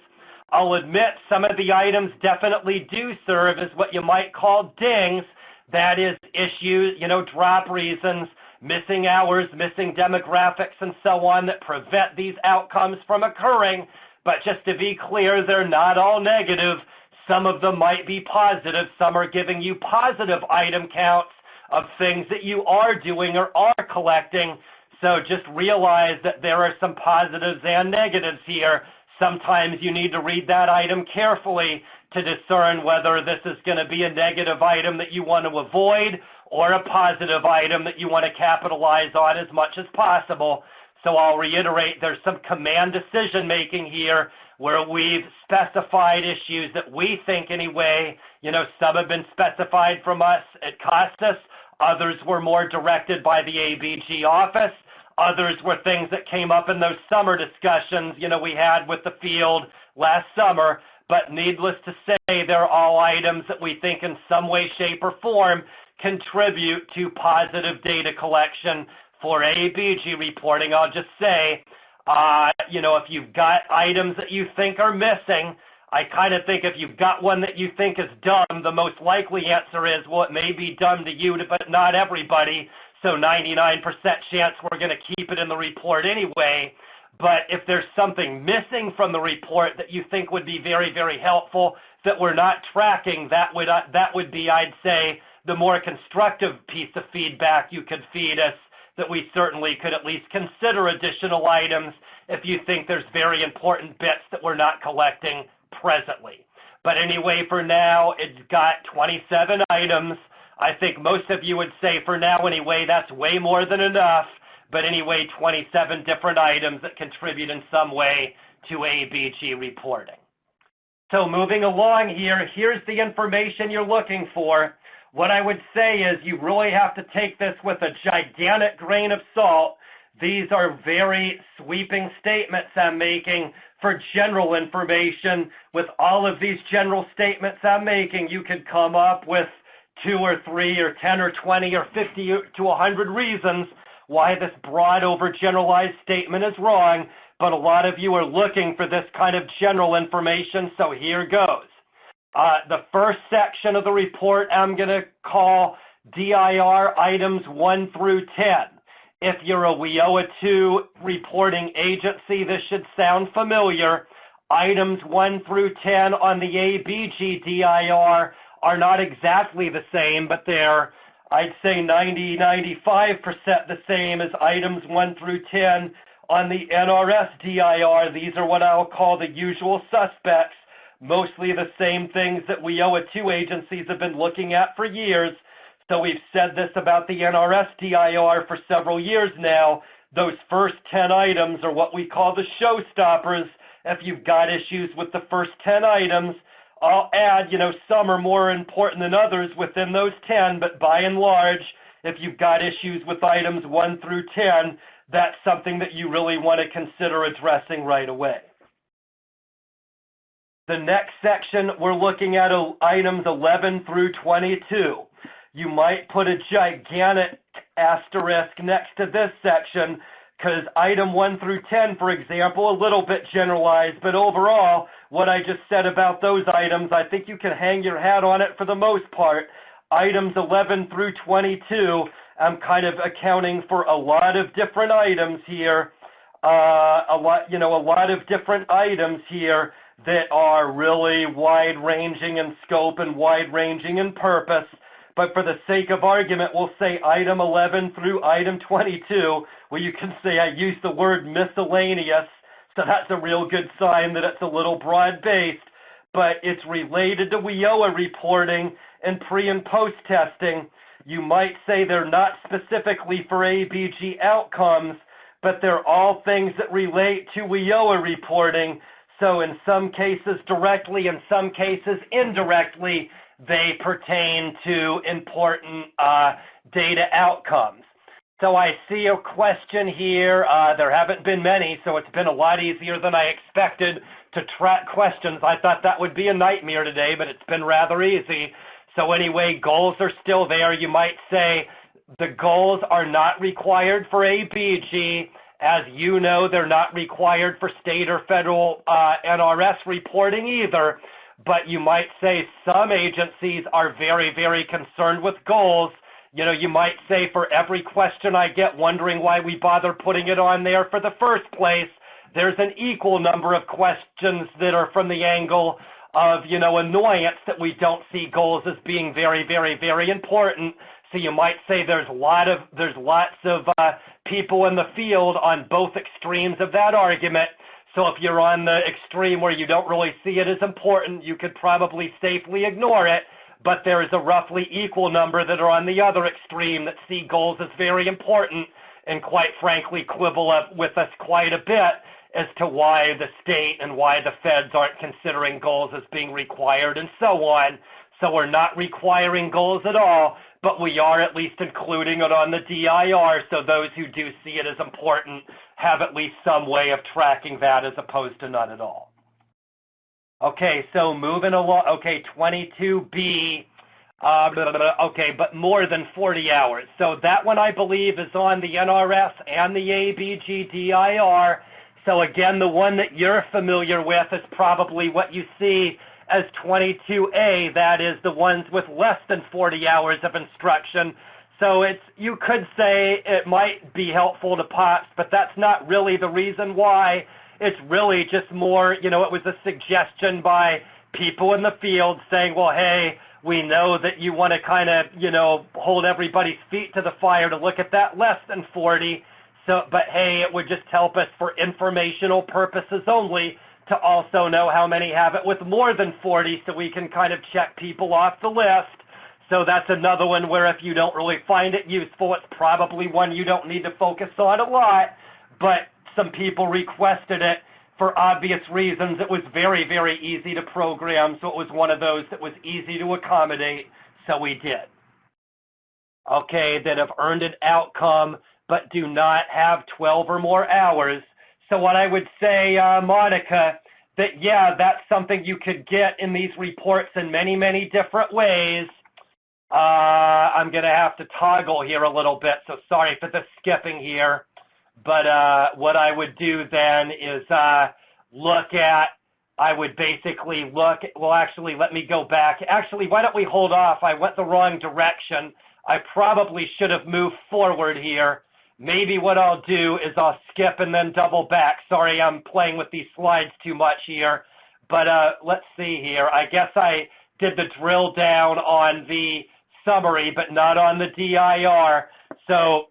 I'll admit some of the items definitely do serve as what you might call dings. That is issues, drop reasons, missing hours, missing demographics, and so on that prevent these outcomes from occurring. But just to be clear, they're not all negative. Some of them might be positive. Some are giving you positive item counts of things that you are doing or are collecting. So just realize that there are some positives and negatives here. Sometimes you need to read that item carefully to discern whether this is going to be a negative item that you want to avoid or a positive item that you want to capitalize on as much as possible. So I'll reiterate, there's some command decision making here where we've specified issues that we think anyway, some have been specified from us at CASAS, others were more directed by the AEBG office. Others were things that came up in those summer discussions, we had with the field last summer. But needless to say, they're all items that we think in some way, shape, or form contribute to positive data collection for AEBG reporting. I'll just say, if you've got items that you think are missing, I kind of think if you've got one that you think is dumb, the most likely answer is, well, it may be dumb to you, but not everybody. So 99% chance we're going to keep it in the report anyway. But if there's something missing from the report that you think would be very, very helpful that we're not tracking, that would be, I'd say, the more constructive piece of feedback you could feed us, that we certainly could at least consider additional items if you think there's very important bits that we're not collecting presently. But anyway, for now, it's got 27 items. I think most of you would say for now anyway, that's way more than enough. But anyway, 27 different items that contribute in some way to AEBG reporting. So moving along here, here's the information you're looking for. What I would say is you really have to take this with a gigantic grain of salt. These are very sweeping statements I'm making for general information. With all of these general statements I'm making, you could come up with 2 or 3 or 10 or 20 or 50 to 100 reasons why this broad overgeneralized statement is wrong, but a lot of you are looking for this kind of general information, so here goes. The first section of the report I'm going to call DIR items 1 through 10. If you're a WIOA 2 reporting agency, this should sound familiar. Items 1 through 10 on the AEBG DIR are not exactly the same, but they're, I'd say, 90-95% the same as items 1 through 10 on the NRS DIR. These are what I'll call the usual suspects, mostly the same things that WIOA 2 agencies have been looking at for years. So we've said this about the NRS DIR for several years now. Those first 10 items are what we call the showstoppers. If you've got issues with the first 10 items, I'll add, some are more important than others within those 10, but by and large, if you've got issues with items 1 through 10, that's something that you really want to consider addressing right away. The next section, we're looking at items 11 through 22. You might put a gigantic asterisk next to this section because item 1 through 10, for example, a little bit generalized, but overall, what I just said about those items, I think you can hang your hat on it for the most part. Items 11 through 22, I'm kind of accounting for a lot of different items here, a lot of different items here that are really wide-ranging in scope and wide-ranging in purpose. But for the sake of argument, we'll say item 11 through item 22, where you can say I used the word miscellaneous, so that's a real good sign that it's a little broad-based, but it's related to WIOA reporting and pre- and post-testing. You might say they're not specifically for AEBG outcomes, but they're all things that relate to WIOA reporting, so in some cases directly, in some cases indirectly, they pertain to important data outcomes. So I see a question here. There haven't been many, so it's been a lot easier than I expected to track questions. I thought that would be a nightmare today, but it's been rather easy. So anyway, goals are still there. You might say the goals are not required for AEBG. As you know, they're not required for state or federal NRS reporting either. But you might say some agencies are very, very concerned with goals. You might say for every question I get wondering why we bother putting it on there for the first place, there's an equal number of questions that are from the angle of, annoyance that we don't see goals as being very, very, very important. So you might say there's lots of people in the field on both extremes of that argument. So if you're on the extreme where you don't really see it as important, you could probably safely ignore it. But there is a roughly equal number that are on the other extreme that see goals as very important and quite frankly quibble with us quite a bit as to why the state and why the feds aren't considering goals as being required and so on. So we're not requiring goals at all, but we are at least including it on the DIR, so those who do see it as important have at least some way of tracking that as opposed to none at all. Okay, so moving along, okay, 22B, okay, but more than 40 hours. So that one I believe is on the NRS and the AEBG DIR. So again, the one that you're familiar with is probably what you see as 22A, that is the ones with less than 40 hours of instruction. So you could say it might be helpful to POPs, but that's not really the reason why. It's really just more, it was a suggestion by people in the field saying, well, hey, we know that you want to kind of, hold everybody's feet to the fire to look at that less than 40. So, but hey, it would just help us for informational purposes only to also know how many have it with more than 40 so we can kind of check people off the list. So that's another one where if you don't really find it useful, it's probably one you don't need to focus on a lot. But some people requested it for obvious reasons. It was very, very easy to program, so it was one of those that was easy to accommodate, so we did. Okay, that have earned an outcome but do not have 12 or more hours. So what I would say, Monica, that yeah, that's something you could get in these reports in many, many different ways. I'm going to have to toggle here a little bit, so sorry for the skipping here. But what I would do then is I would basically well, actually, let me go back. Actually, why don't we hold off? I went the wrong direction. I probably should have moved forward here. Maybe what I'll do is I'll skip and then double back. Sorry, I'm playing with these slides too much here. But let's see here. I guess I did the drill down on the summary, but not on the DIR. So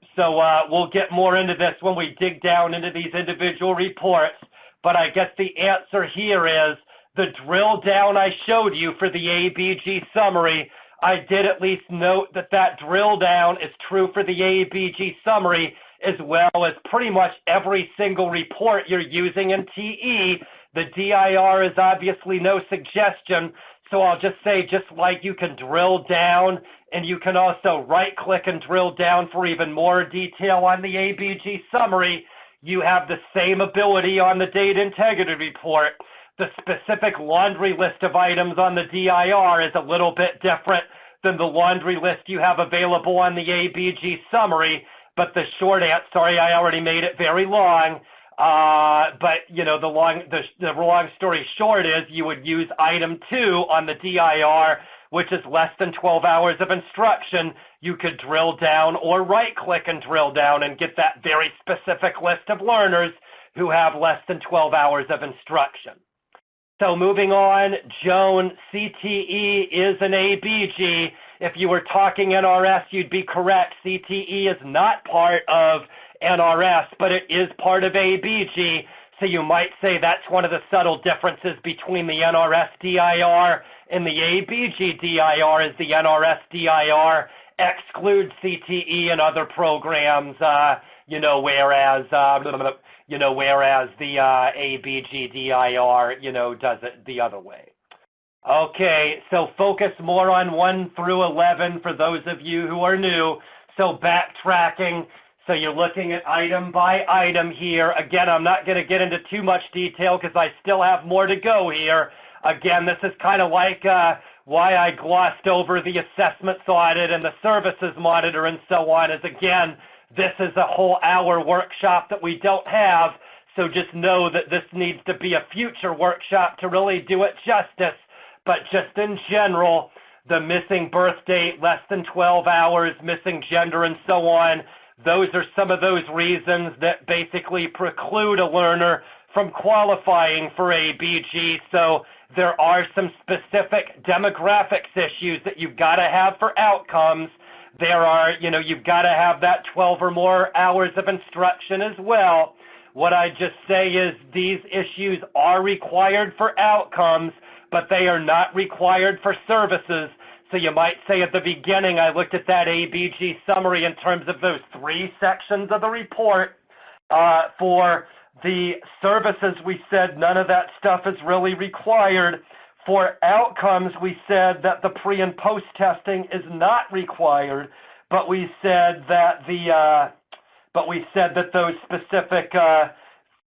we'll get more into this when we dig down into these individual reports. But I guess the answer here is the drill down I showed you for the AEBG summary. I did at least note that that drill down is true for the AEBG summary as well as pretty much every single report you're using in TE. The DIR is obviously no suggestion, so I'll just say just like you can drill down and you can also right-click and drill down for even more detail on the AEBG summary, you have the same ability on the data integrity report. The specific laundry list of items on the DIR is a little bit different than the laundry list you have available on the AEBG summary, but the short answer, sorry, I already made it very long, but the long story short is you would use item 2 on the DIR, which is less than 12 hours of instruction. You could drill down or right-click and drill down and get that very specific list of learners who have less than 12 hours of instruction. So moving on, Joan, CTE is an AEBG. If you were talking NRS, you'd be correct. CTE is not part of NRS, but it is part of AEBG. So you might say that's one of the subtle differences between the NRS DIR and the AEBG DIR is the NRS DIR excludes CTE and other programs, whereas the AEBG DIR, does it the other way. Okay, so focus more on 1 through 11 for those of you who are new. So backtracking, so you're looking at item by item here. Again, I'm not going to get into too much detail because I still have more to go here. Again, this is kind of like why I glossed over the assessments audit and the services monitor and so on is, again, this is a whole hour workshop that we don't have, so just know that this needs to be a future workshop to really do it justice. But just in general, the missing birth date, less than 12 hours, missing gender, and so on, those are some of those reasons that basically preclude a learner from qualifying for AEBG. So there are some specific demographics issues that you've got to have for outcomes. There are, you've got to have that 12 or more hours of instruction as well. What I just say is these issues are required for outcomes, but they are not required for services. So you might say at the beginning, I looked at that AEBG summary in terms of those 3 sections of the report. For the services, we said none of that stuff is really required. For outcomes, we said that the pre and post testing is not required, but we said that those specific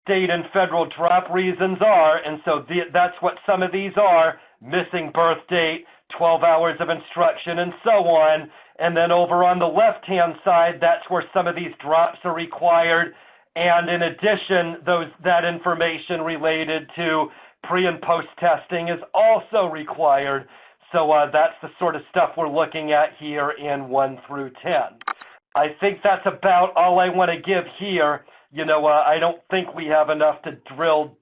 state and federal drop reasons are, and so that's what some of these are: missing birth date, 12 hours of instruction, and so on. And then over on the left-hand side, that's where some of these drops are required. And in addition, that information related to pre and post testing is also required. So that's the sort of stuff we're looking at here in 1 through 10. I think that's about all I want to give here. I don't think we have enough to drill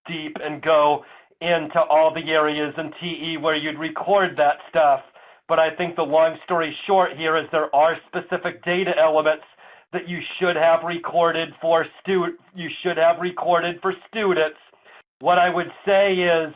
deep and go into all the areas in TE where you'd record that stuff. But I think the long story short here is there are specific data elements that you should have recorded for students. What I would say is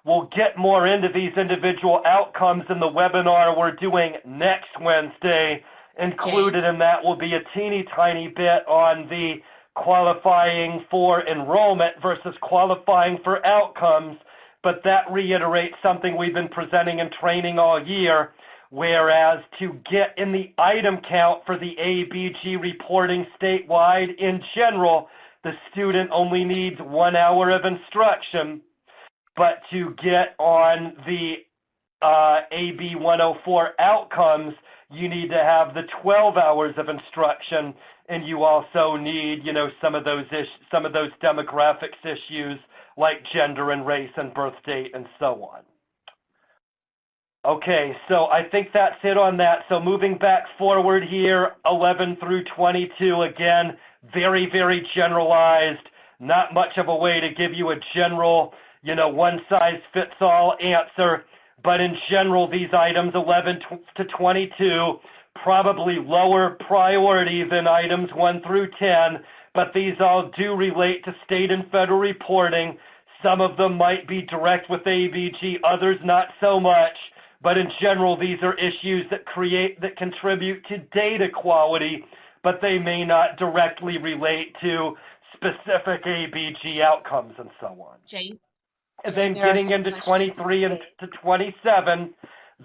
we'll get more into these individual outcomes in the webinar we're doing next Wednesday. Included in that will be a teeny tiny bit on the qualifying for enrollment versus qualifying for outcomes, but that reiterates something we've been presenting and training all year, whereas to get in the item count for the AEBG reporting statewide in general, the student only needs 1 hour of instruction, but to get on the AB 104 outcomes, you need to have the 12 hours of instruction, and you also need, some of those demographics issues like gender and race and birth date and so on. Okay, so I think that's it on that. So moving back forward here, 11 through 22, again, very, very generalized, not much of a way to give you a general, one-size-fits-all answer. But in general, these items 11 to 22, probably lower priority than items 1 through 10, but these all do relate to state and federal reporting. Some of them might be direct with AEBG, others not so much. But in general, these are issues that contribute to data quality, but they may not directly relate to specific AEBG outcomes and so on. Jay? And then getting into 23 and to 27,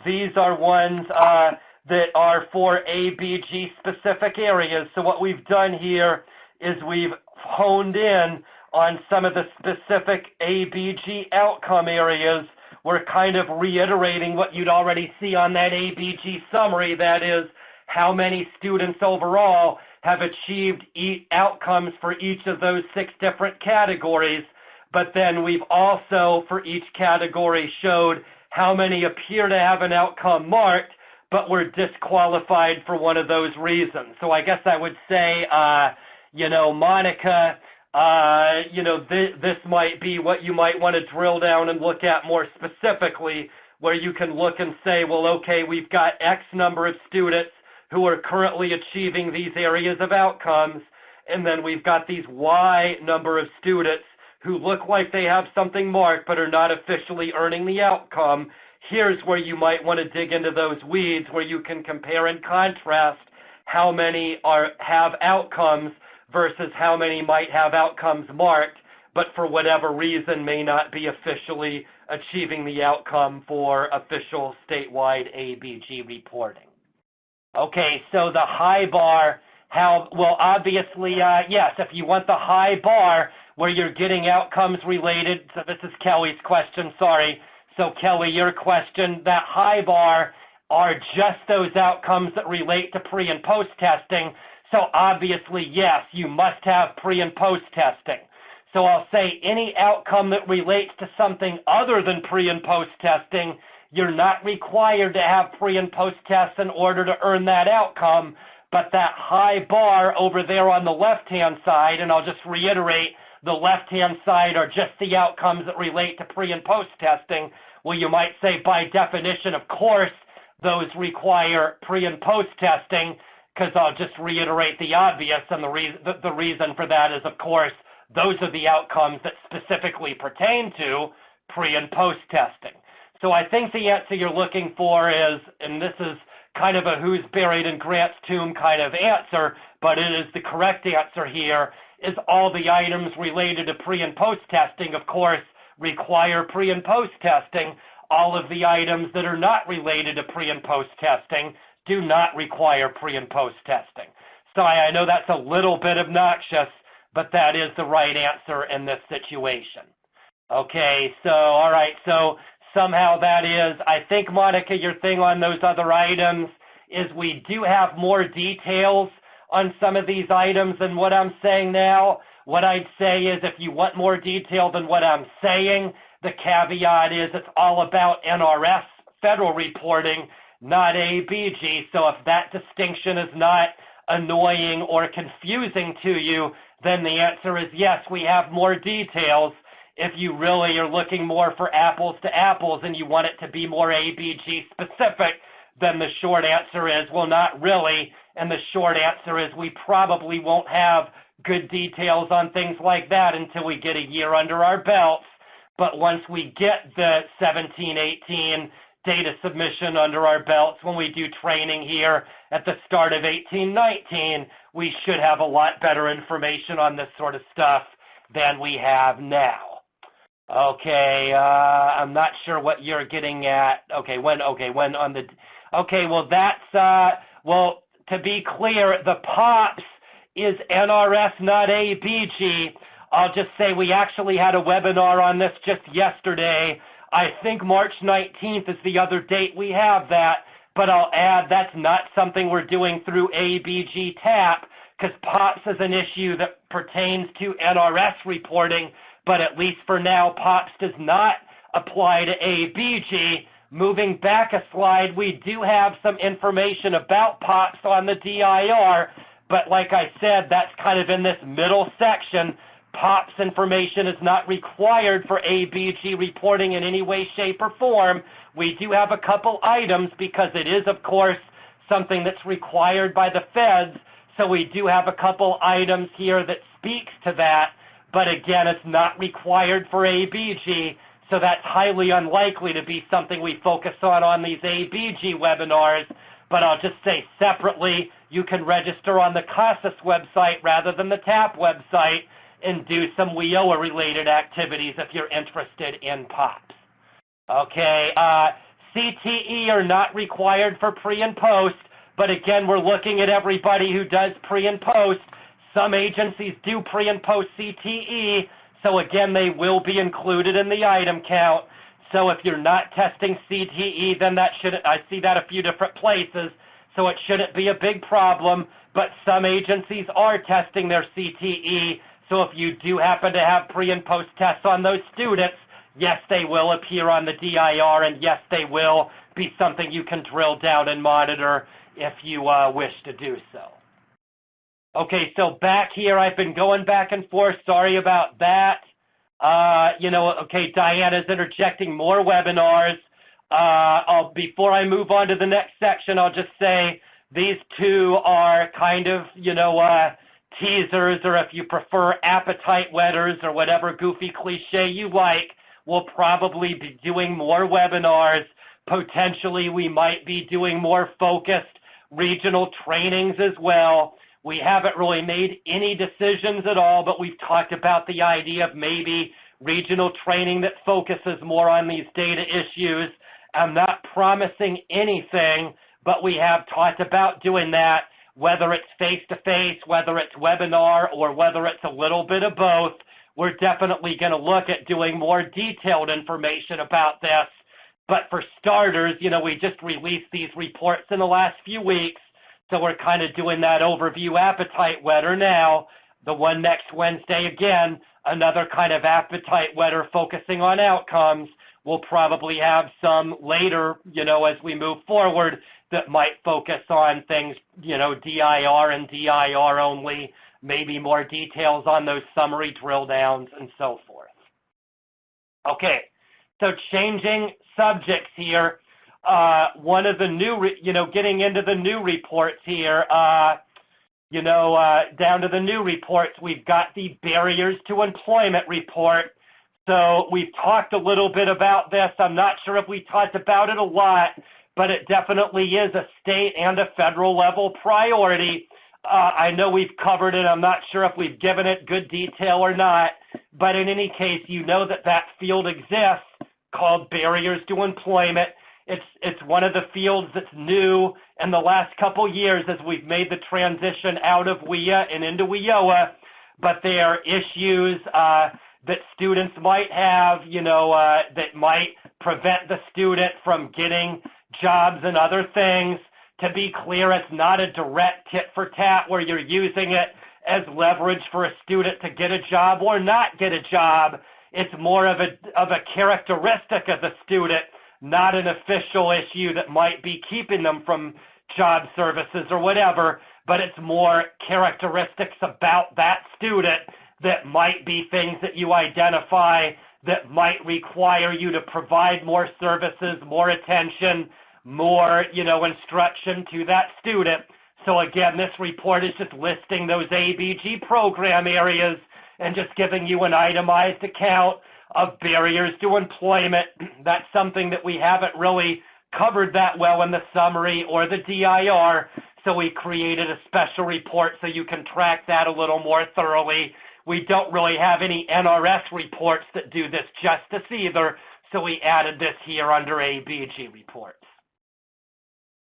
these are ones that are for AEBG specific areas. So what we've done here is we've honed in on some of the specific AEBG outcome areas. We're kind of reiterating what you'd already see on that AEBG summary, that is how many students overall have achieved outcomes for each of those 6 different categories. But then we've also, for each category, showed how many appear to have an outcome marked, but were disqualified for one of those reasons. So I guess I would say, Monica, this might be what you might want to drill down and look at more specifically, where you can look and say, well, okay, we've got X number of students who are currently achieving these areas of outcomes, and then we've got these Y number of students who look like they have something marked but are not officially earning the outcome. Here's where you might want to dig into those weeds, where you can compare and contrast how many have outcomes versus how many might have outcomes marked, but for whatever reason may not be officially achieving the outcome for official statewide AEBG reporting. Okay, so the high bar, obviously, yes, if you want the high bar where you're getting outcomes related, so this is Kelly's question, sorry. So Kelly, your question, that high bar are just those outcomes that relate to pre and post testing. So obviously, yes, you must have pre and post testing. So I'll say any outcome that relates to something other than pre and post testing, you're not required to have pre and post tests in order to earn that outcome. But that high bar over there on the left-hand side, and I'll just reiterate, the left-hand side are just the outcomes that relate to pre and post testing. Well, you might say by definition, of course, those require pre and post testing, because I'll just reiterate the obvious, and the reason for that is, of course, those are the outcomes that specifically pertain to pre and post testing. So I think the answer you're looking for is, and this is kind of a who's buried in Grant's tomb kind of answer, but it is the correct answer here, is all the items related to pre and post testing, of course, require pre and post testing. All of the items that are not related to pre and post testing do not require pre and post testing. So I know that's a little bit obnoxious, but that is the right answer in this situation. Okay, so all right, so somehow that is, I think, Monica, your thing on those other items is we do have more details on some of these items than what I'm saying now. What I'd say is if you want more detail than what I'm saying, the caveat is it's all about NRS federal reporting, not AEBG. So if that distinction is not annoying or confusing to you, then the answer is yes, we have more details. If you really are looking more for apples to apples and you want it to be more AEBG specific, then the short answer is, well, not really. And the short answer is we probably won't have good details on things like that until we get a year under our belts. But once we get the 17-18 data submission under our belts, when we do training here at the start of 18-19, we should have a lot better information on this sort of stuff than we have now. Okay, I'm not sure what you're getting at. Okay, when on the, okay, well, that's, well, to be clear, the POPS is NRS, not AEBG. I'll just say we actually had a webinar on this just yesterday. I think March 19th is the other date we have that, but I'll add that's not something we're doing through AEBG TAP, because POPS is an issue that pertains to NRS reporting, but at least for now, POPS does not apply to AEBG. Moving back a slide, we do have some information about POPS on the DIR, but like I said, that's kind of in this middle section. POPS information is not required for AEBG reporting in any way, shape, or form. We do have a couple items because it is, of course, something that's required by the feds, so we do have a couple items here that speaks to that, but again, it's not required for AEBG, so that's highly unlikely to be something we focus on these AEBG webinars. But I'll just say separately, you can register on the CASAS website rather than the TAP website and do some WIOA-related activities if you're interested in POPS. Okay, CTE are not required for pre and post, but again, we're looking at everybody who does pre and post. Some agencies do pre and post CTE, so again, they will be included in the item count. So if you're not testing CTE, then that shouldn't, I see that a few different places, so it shouldn't be a big problem, but some agencies are testing their CTE, so if you do happen to have pre and post tests on those students, yes, they will appear on the DIR, and yes, they will be something you can drill down and monitor if you wish to do so. Okay, so back here, I've been going back and forth. Sorry about that. Okay, Diana's interjecting more webinars. Before I move on to the next section, I'll just say these two are kind of, teasers, or if you prefer, appetite wetters, or whatever goofy cliche you like. We'll probably be doing more webinars. Potentially, we might be doing more focused regional trainings as well. We haven't really made any decisions at all, but we've talked about the idea of maybe regional training that focuses more on these data issues. I'm not promising anything, but we have talked about doing that, whether it's face-to-face, whether it's webinar, or whether it's a little bit of both. We're definitely going to look at doing more detailed information about this. But for starters, we just released these reports in the last few weeks, so we're kind of doing that overview appetite wetter now. The one next Wednesday, again, another kind of appetite wetter focusing on outcomes. We'll probably have some later, as we move forward, that might focus on things, DIR and DIR only, maybe more details on those summary drill downs and so forth. Okay, so changing subjects here. One of the new, getting into the new reports here, down to the new reports, we've got the Barriers to Employment report. So we've talked a little bit about this. I'm not sure if we talked about it a lot, but it definitely is a state and a federal level priority. I know we've covered it. I'm not sure if we've given it good detail or not, but in any case, that field exists called Barriers to Employment. It's one of the fields that's new in the last couple years as we've made the transition out of WIA and into WIOA, but there are issues that students might have, that might prevent the student from getting jobs and other things. To be clear, it's not a direct tit for tat where you're using it as leverage for a student to get a job or not get a job. It's more of a characteristic of the student, not an official issue that might be keeping them from job services or whatever, but it's more characteristics about that student that might be things that you identify that might require you to provide more services, more attention, more, instruction to that student. So again, this report is just listing those AEBG program areas and just giving you an itemized account of barriers to employment. That's something that we haven't really covered that well in the summary or the DIR, so we created a special report so you can track that a little more thoroughly. We don't really have any NRS reports that do this justice either, so we added this here under AEBG reports.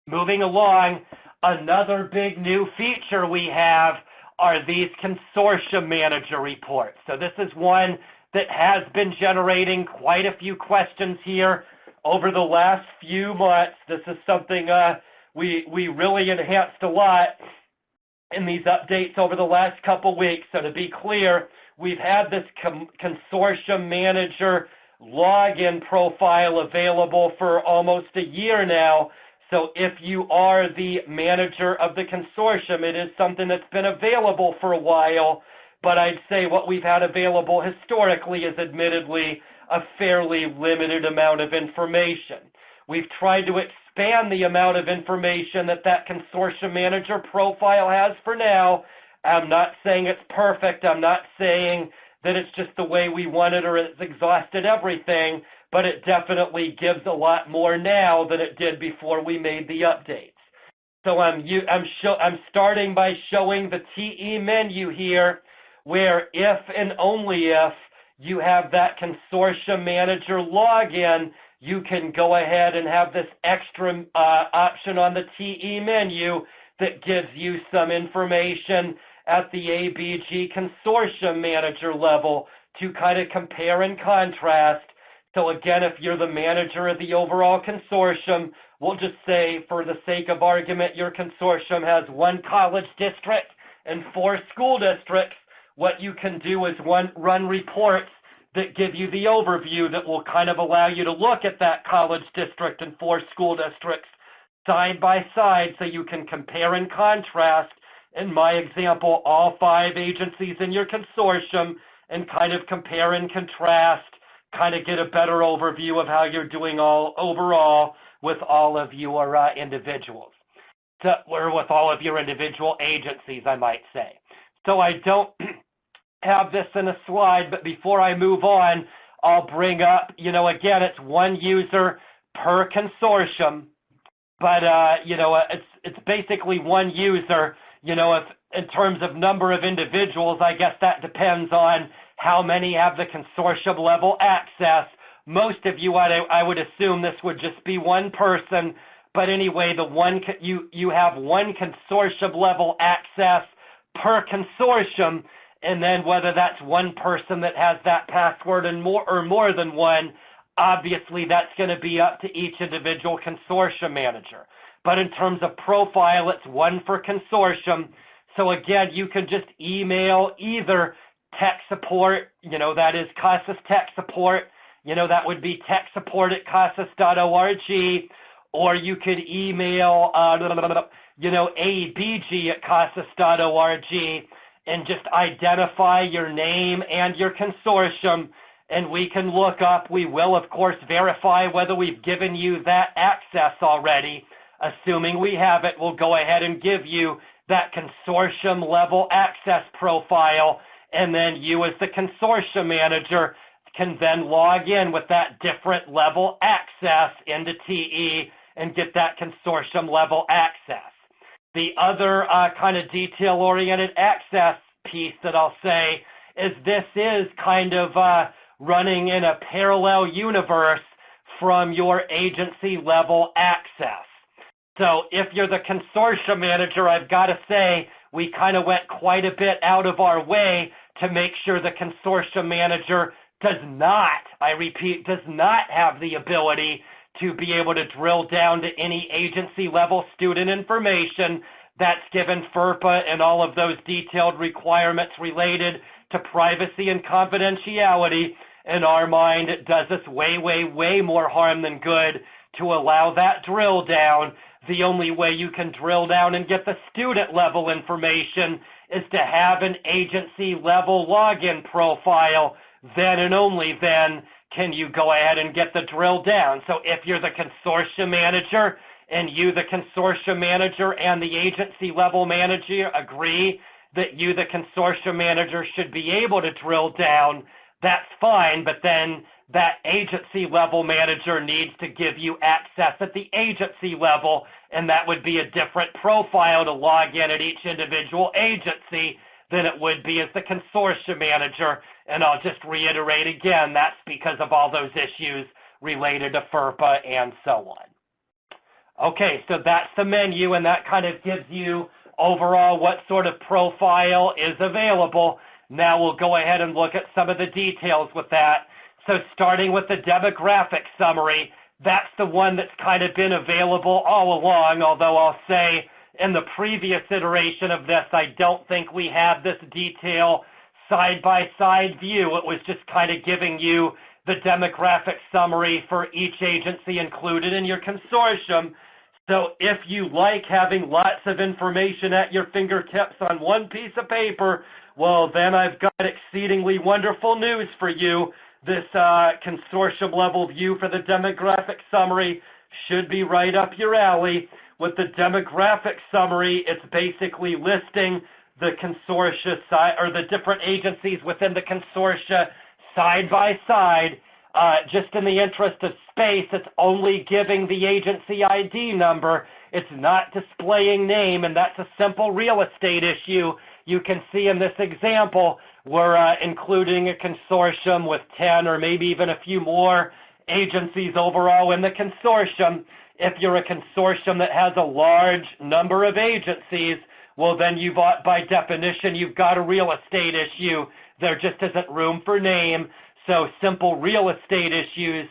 Moving along, another big new feature we have are these consortium manager reports. So this is one that has been generating quite a few questions here over the last few months. This is something we really enhanced a lot in these updates over the last couple weeks. So to be clear, we've had this consortium manager login profile available for almost a year now. So if you are the manager of the consortium, it is something that's been available for a while, but I'd say what we've had available historically is admittedly a fairly limited amount of information. We've tried to expand the amount of information that consortium manager profile has for now. I'm not saying it's perfect. I'm not saying that it's just the way we want it or it's exhausted everything, but it definitely gives a lot more now than it did before we made the updates. So I'm starting by showing the TE menu here, where if and only if you have that consortium manager login, you can go ahead and have this extra option on the TE menu that gives you some information at the AEBG consortium manager level to kind of compare and contrast. So again, if you're the manager of the overall consortium, we'll just say, for the sake of argument, your consortium has 1 college district and 4 school districts. What you can do is run reports that give you the overview that will kind of allow you to look at that college district and 4 school districts side by side so you can compare and contrast, in my example, all 5 agencies in your consortium and kind of compare and contrast, kind of get a better overview of how you're doing overall with all of your individuals, or with all of your individual agencies, I might say. So I don't have this in a slide, but before I move on, I'll bring up, again, it's 1 user per consortium, but, it's basically 1 user. If in terms of number of individuals, I guess that depends on how many have the consortium level access. Most of you, I would assume this would just be 1 person, but anyway, you have 1 consortium level access per consortium, and then whether that's 1 person that has that password and more than 1, obviously that's going to be up to each individual consortium manager. But in terms of profile, it's 1 for consortium. So again, you can just email either tech support, that is CASAS tech support, that would be techsupport@casas.org, or you could email, AEBG@casas.org and just identify your name and your consortium, and we can look up. We will, of course, verify whether we've given you that access already. Assuming we have it, we'll go ahead and give you that consortium level access profile, and then you as the consortium manager can then log in with that different level access into TE and get that consortium level access. The other kind of detail-oriented access piece that I'll say is this is kind of running in a parallel universe from your agency level access. So if you're the consortium manager, I've got to say we kind of went quite a bit out of our way to make sure the consortium manager does not, I repeat, does not have the ability to be able to drill down to any agency level student information. That's given FERPA and all of those detailed requirements related to privacy and confidentiality. in our mind, it does us way, way, way more harm than good to allow that drill down. The only way you can drill down and get the student level information is to have an agency level login profile. Then and only then can you go ahead and get the drill down. So if you're the consortium manager and you, the consortium manager, and the agency level manager agree that you, the consortium manager, should be able to drill down, that's fine, but then that agency level manager needs to give you access at the agency level, and that would be a different profile to log in at each individual agency than it would be as the consortium manager. And I'll just reiterate again, that's because of all those issues related to FERPA and so on. Okay, so that's the menu, and that kind of gives you overall what sort of profile is available. Now we'll go ahead and look at some of the details with that. So starting with the demographic summary, that's the one that's kind of been available all along, although I'll say in the previous iteration of this, I don't think we had this detail side-by-side view. It was just kind of giving you the demographic summary for each agency included in your consortium. So if you like having lots of information at your fingertips on one piece of paper, well, then I've got exceedingly wonderful news for you. This consortium level view for the demographic summary should be right up your alley. With the demographic summary, it's basically listing the consortia side, or the different agencies within the consortia side by side. Just in the interest of space, it's only giving the agency ID number. It's not displaying name, and that's a simple real estate issue. You can see in this example, we're including a consortium with 10 or maybe even a few more agencies overall in the consortium. If you're a consortium that has a large number of agencies, well, then by definition, you've got a real estate issue. There just isn't room for name. So simple real estate issues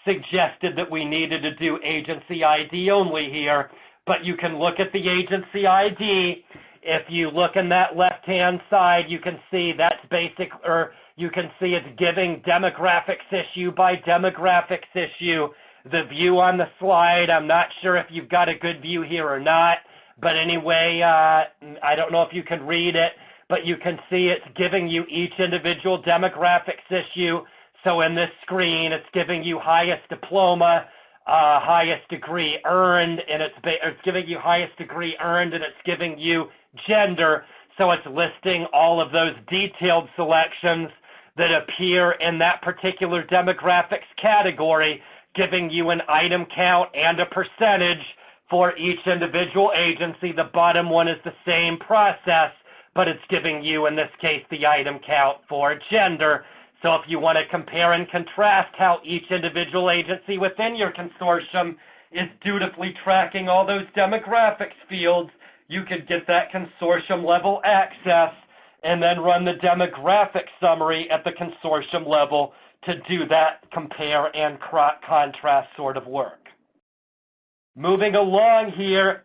suggested that we needed to do agency ID only here. But you can look at the agency ID. If you look in that left-hand side, you can see that's basic, or you can see it's giving demographics issue by demographics issue. The view on the slide, I'm not sure if you've got a good view here or not, but anyway, I don't know if you can read it, but you can see it's giving you each individual demographics issue. So in this screen, it's giving you highest diploma, highest degree earned, and it's giving you highest degree earned, and it's giving you gender. So it's listing all of those detailed selections that appear in that particular demographics category, giving you an item count and a percentage for each individual agency. The bottom one is the same process, but it's giving you, in this case, the item count for gender. So if you want to compare and contrast how each individual agency within your consortium is dutifully tracking all those demographics fields, you could get that consortium level access and then run the demographic summary at the consortium level to do that compare and contrast sort of work. Moving along here,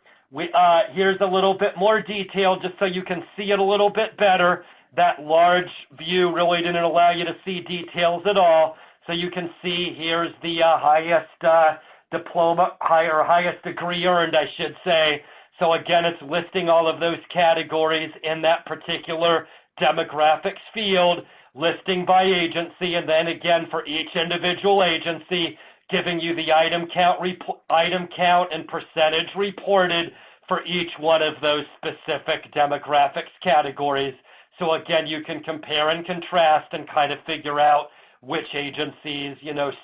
here's a little bit more detail just so you can see it a little bit better. That large view really didn't allow you to see details at all. So you can see here's the highest diploma, highest degree earned, I should say. So again, it's listing all of those categories in that particular demographics field, listing by agency, and then again for each individual agency, giving you the item count and percentage reported for each one of those specific demographics categories. So again, you can compare and contrast and kind of figure out which agencies,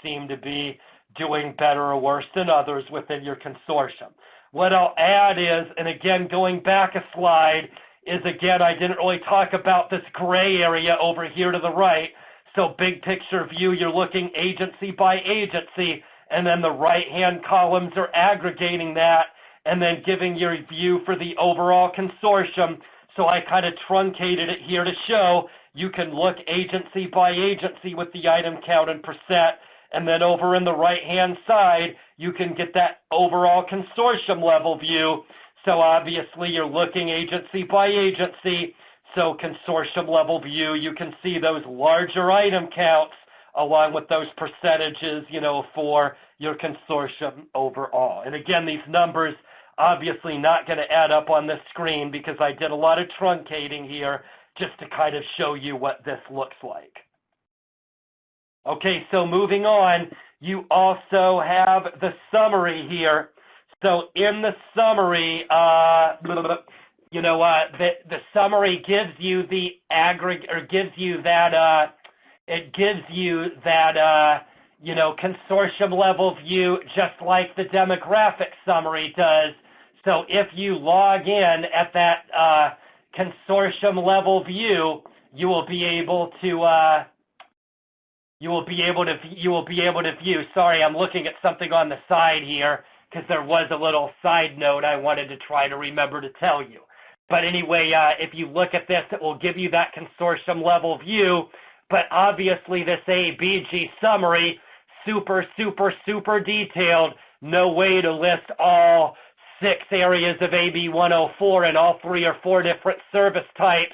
seem to be doing better or worse than others within your consortium. What I'll add is, and again, going back a slide, is again, I didn't really talk about this gray area over here to the right. So big picture view, you're looking agency by agency, and then the right-hand columns are aggregating that and then giving your view for the overall consortium. So I kind of truncated it here to show you can look agency by agency with the item count and percent, and then over in the right-hand side, you can get that overall consortium level view. So obviously you're looking agency by agency. So consortium level view, you can see those larger item counts along with those percentages, for your consortium overall. And again, these numbers obviously not going to add up on this screen because I did a lot of truncating here just to kind of show you what this looks like. Okay, so moving on, you also have the summary here. So in the summary, the summary gives you the aggregate, or gives you that, consortium level view, just like the demographic summary does. So if you log in at that consortium level view, you will be able to view. Sorry, I'm looking at something on the side here because there was a little side note I wanted to try to remember to tell you. But anyway, if you look at this, it will give you that consortium level view. But obviously this AEBG summary, super, super, super detailed. No way to list all 6 areas of AB 104 and all 3 or 4 different service types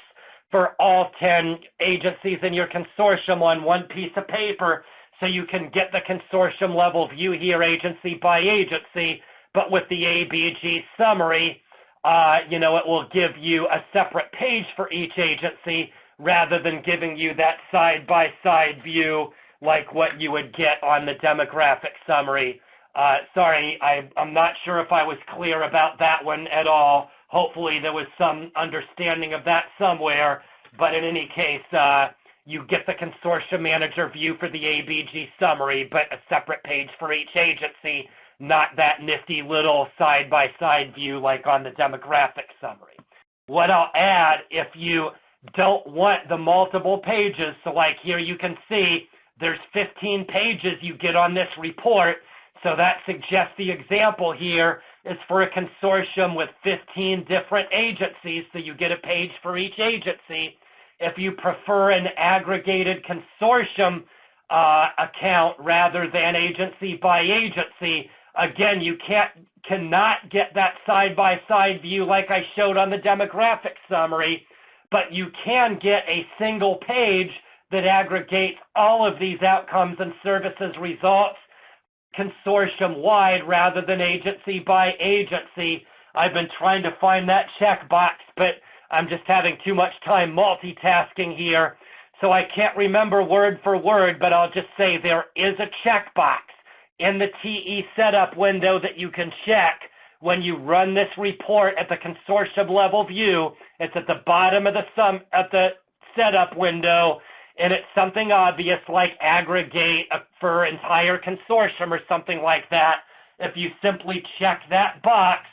for all 10 agencies in your consortium on one piece of paper, so you can get the consortium level view here agency by agency. But with the AEBG summary, it will give you a separate page for each agency rather than giving you that side-by-side view like what you would get on the demographic summary. Sorry, I'm not sure if I was clear about that one at all. Hopefully there was some understanding of that somewhere, but in any case, you get the consortium manager view for the AEBG summary, but a separate page for each agency, not that nifty little side-by-side view like on the demographic summary. What I'll add, if you don't want the multiple pages, so like here you can see there's 15 pages you get on this report, so that suggests the example here is for a consortium with 15 different agencies, so you get a page for each agency. If you prefer an aggregated consortium account rather than agency by agency, again, you cannot get that side-by-side view like I showed on the demographic summary, but you can get a single page that aggregates all of these outcomes and services results consortium-wide rather than agency by agency. I've been trying to find that checkbox, but I'm just having too much time multitasking here, so I can't remember word for word, but I'll just say there is a checkbox in the TE setup window that you can check when you run this report at the consortium level view. It's at the bottom of the setup window, and it's something obvious like aggregate for entire consortium or something like that. If you simply check that box,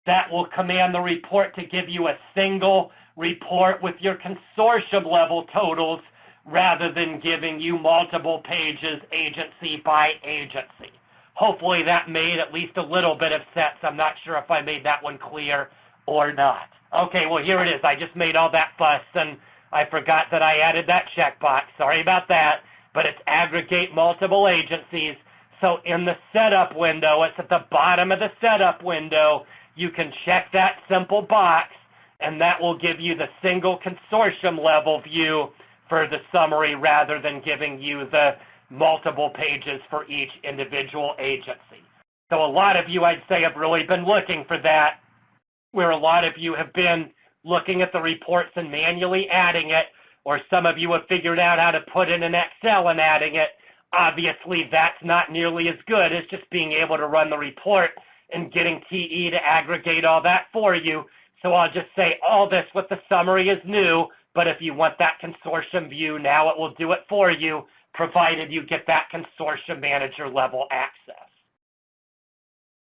that will command the report to give you a single report with your consortium level totals rather than giving you multiple pages agency by agency. Hopefully that made at least a little bit of sense. I'm not sure if I made that one clear or not. Okay, well here it is. I just made all that fuss and I forgot that I added that checkbox. Sorry about that, but it's aggregate multiple agencies. So in the setup window, it's at the bottom of the setup window, you can check that simple box, and that will give you the single consortium level view for the summary rather than giving you the multiple pages for each individual agency. So a lot of you, I'd say, have really been looking for that, where a lot of you have been looking at the reports and manually adding it, or some of you have figured out how to put it in Excel and adding it. Obviously, that's not nearly as good as just being able to run the report and getting TE to aggregate all that for you. So I'll just say all this with the summary is new, but if you want that consortium view, now it will do it for you, provided you get that consortium manager level access.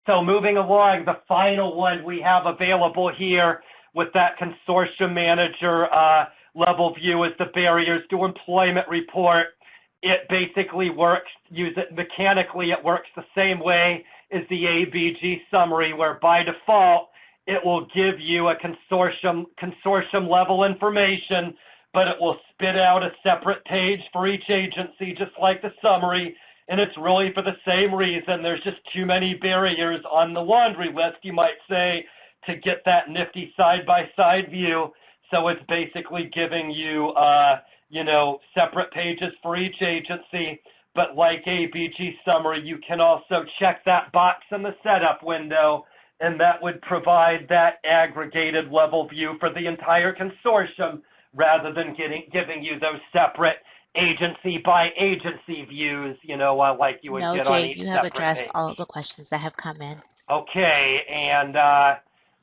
So moving along, the final one we have available here with that consortium manager level view is the barriers to employment report. It basically works, mechanically, it works the same way as the AEBG summary, where by default, it will give you a consortium level information, but it will spit out a separate page for each agency, just like the summary, and it's really for the same reason. There's just too many barriers on the laundry list, you might say, to get that nifty side-by-side view. So it's basically giving you, separate pages for each agency. But like AEBG Summary, you can also check that box in the setup window, and that would provide that aggregated level view for the entire consortium rather than giving you those separate agency by agency views, like you would No, get on Jay, each you have separate addressed page. all of the questions that have come in. Okay, and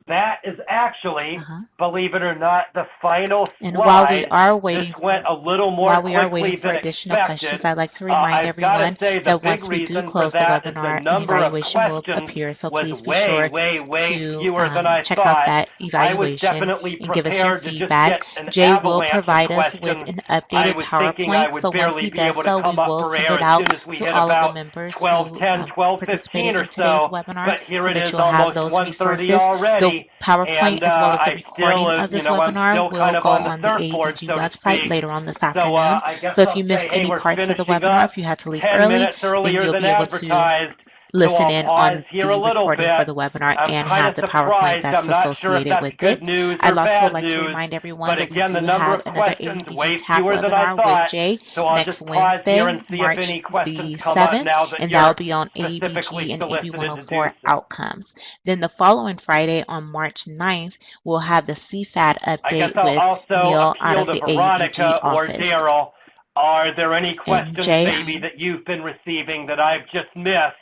that is actually, believe it or not, the final slide. And while we are waiting, this went a little more while we are quickly waiting for than additional expected. questions, I'd like to remind I've got to everyone say the that big once we do reason for close the that is the webinar, an number of evaluation will questions appear. So was please be way, sure way, way to fewer than I check out thought. that I was evaluation definitely and give us your prepared to just feedback. get an Jay will avalanche of provide us with questions. an I updated was thinking I PowerPoint. would So once barely he be does able to so, we come up will for send air it as out soon as we to hit all of the about members 12:10, who 12:15 participated or in today's so. webinar, But here so it that is, you'll have almost those 1:30 resources. The already. PowerPoint And as well as the I still, recording of this I'm webinar still will kind of go on the on the surfboard, AEBG so to website speak. later on this So afternoon. I guess So if I'll you say, missed hey, any we're parts of the finishing webinar, up if you had to leave 10 early, minutes then earlier you'll than be able to advertised. So listen I'll in pause on here a the little recording for bit. the webinar I'm and kind have of the PowerPoint surprised. that's I'm not sure if associated that's with good it. news I'd or also bad like to news. remind everyone But that we again, the do number have of another questions AEBG way TAP fewer than I webinar with thought. Jay So I'll next just pause here Wednesday, and see if March any questions the come up 7th, now that and that'll you're be on specifically AEBG and AB solicited to do 104 so. outcomes. Then the following Friday on March 9th, we'll have the CSAT I guess update I'll with also Neil out appeal of to the AEBG Veronica or office. Daryl. Are there any And questions Jay, maybe that you've been receiving that I've just missed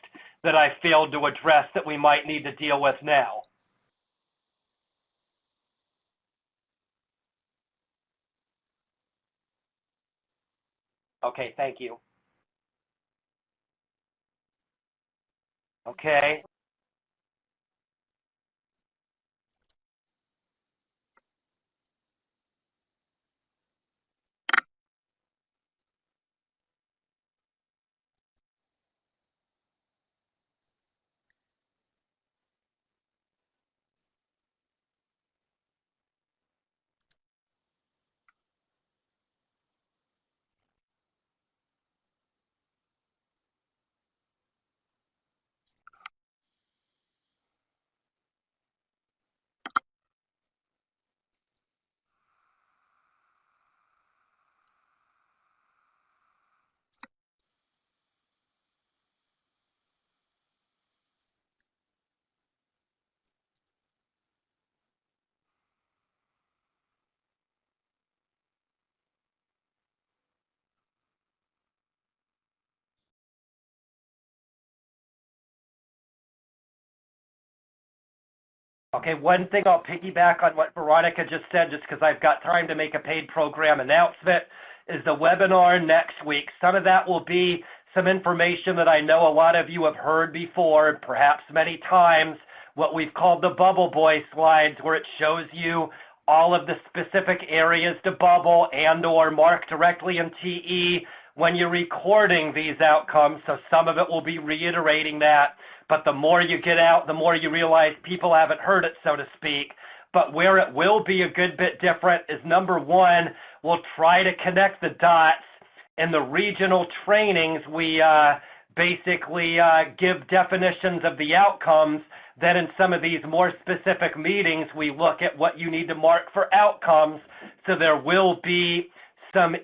that I failed to address that we might need to deal with now? Okay, thank you. Okay. Okay, one thing I'll piggyback on what Veronica just said, just because I've got time to make a paid program announcement, is the webinar next week. Some of that will be some information that I know a lot of you have heard before, perhaps many times, what we've called the Bubble Boy slides, where it shows you all of the specific areas to bubble and or mark directly in TE when you're recording these outcomes. So some of it will be reiterating that. But the more you get out, the more you realize people haven't heard it, so to speak. But where it will be a good bit different is, number one, we'll try to connect the dots. In the regional trainings, we basically give definitions of the outcomes. Then in some of these more specific meetings, we look at what you need to mark for outcomes. So there will be some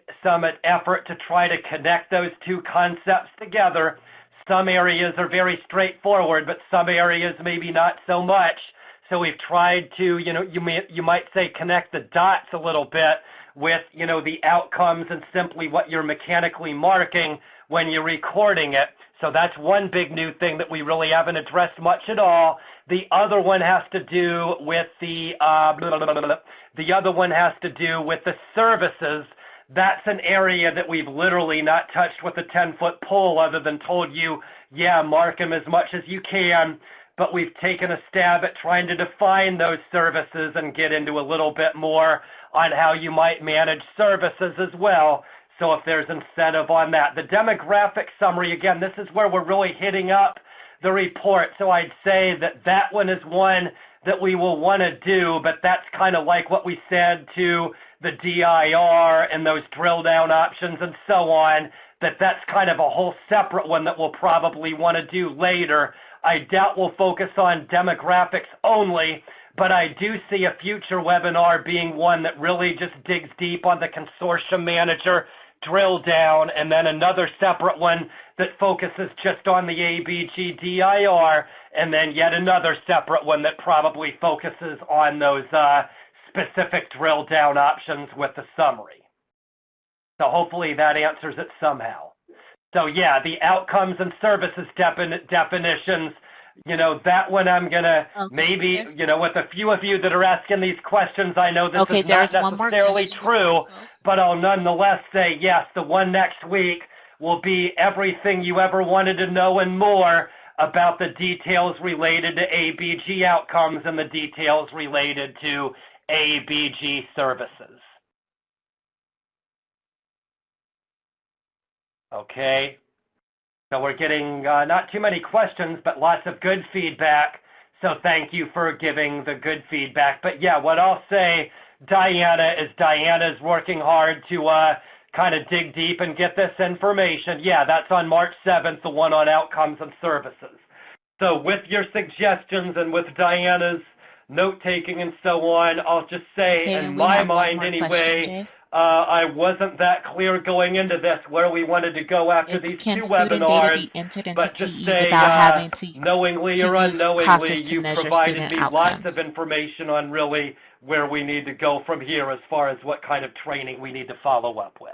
effort to try to connect those two concepts together. Some areas are very straightforward, but some areas maybe not so much. So we've tried to, you might say, connect the dots a little bit with, the outcomes and simply what you're mechanically marking when you're recording it. So that's one big new thing that we really haven't addressed much at all. The other one has to do with the services. That's an area that we've literally not touched with a 10-foot pole, other than told you, yeah, mark them as much as you can. But we've taken a stab at trying to define those services and get into a little bit more on how you might manage services as well. So if there's incentive on that. The demographic summary, again, this is where we're really hitting up the report. So I'd say that one is one that we will want to do, but that's kind of like what we said to the DIR and those drill down options and so on, that's kind of a whole separate one that we'll probably want to do later. I doubt we'll focus on demographics only, but I do see a future webinar being one that really just digs deep on the consortium manager drill down, and then another separate one that focuses just on the AEBG DIR, and then yet another separate one that probably focuses on those specific drill down options with the summary. So hopefully that answers it somehow. So yeah, the outcomes and services definitions, that one I'm going to maybe, with a few of you that are asking these questions, I know this is not necessarily true, but I'll nonetheless say, yes, the one next week will be everything you ever wanted to know and more about the details related to AEBG outcomes and the details related to AEBG services. Okay. So we're getting not too many questions, but lots of good feedback. So thank you for giving the good feedback. But yeah, what I'll say, Diana's working hard to kind of dig deep and get this information. Yeah, that's on March 7th, the one on outcomes and services. So with your suggestions and with Diana's note-taking and so on, I'll just say, in my mind anyway, I wasn't that clear going into this where we wanted to go after these two webinars, but just say knowingly or unknowingly, you provided me lots of information on really where we need to go from here as far as what kind of training we need to follow up with.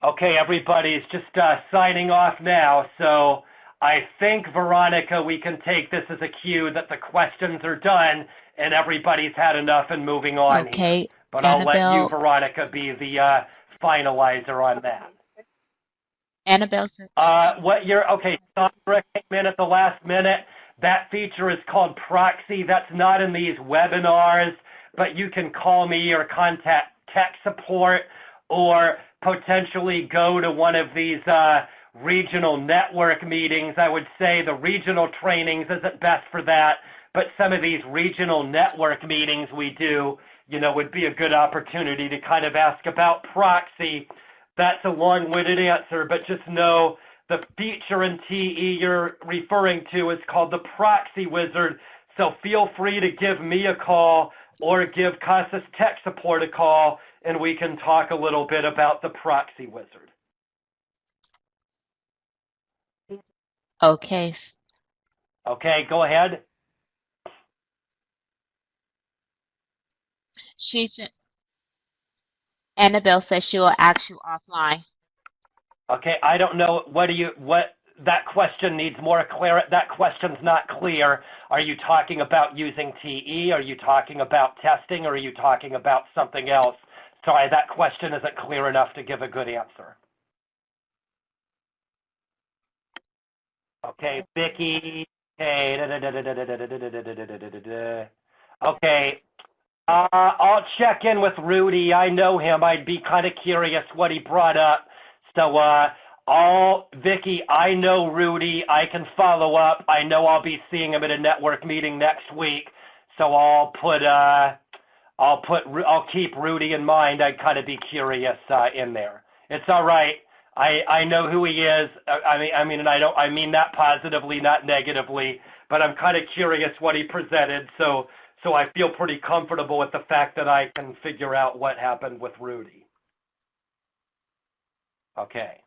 Okay, everybody's just signing off now, so I think, Veronica, we can take this as a cue that the questions are done and everybody's had enough and moving on here. But Annabelle, I'll let you, Veronica, be the finalizer on that. Annabelle said. Sandra came in at the last minute. That feature is called proxy. That's not in these webinars, but you can call me or contact tech support or potentially go to one of these regional network meetings. I would say the regional trainings isn't best for that, but some of these regional network meetings we do, would be a good opportunity to kind of ask about proxy. That's a long-winded answer, but just know the feature in TE you're referring to is called the Proxy Wizard, so feel free to give me a call or give CASAS Tech Support a call, and we can talk a little bit about the Proxy Wizard. Okay. Okay, go ahead. She said, Annabelle says she will ask you offline. Okay, I don't know. That question needs more clarity. That question's not clear. Are you talking about using TE? Are you talking about testing? Or are you talking about something else? Sorry, that question isn't clear enough to give a good answer. Okay, Vicki. Okay. I'll check in with Rudy. I know him. I'd be kind of curious what he brought up. So, Vicki, I know Rudy. I can follow up. I know I'll be seeing him at a network meeting next week. So I'll keep Rudy in mind. I'd kind of be curious in there. It's all right. I know who he is. I mean that positively, not negatively. But I'm kind of curious what he presented. So I feel pretty comfortable with the fact that I can figure out what happened with Rudy. Okay.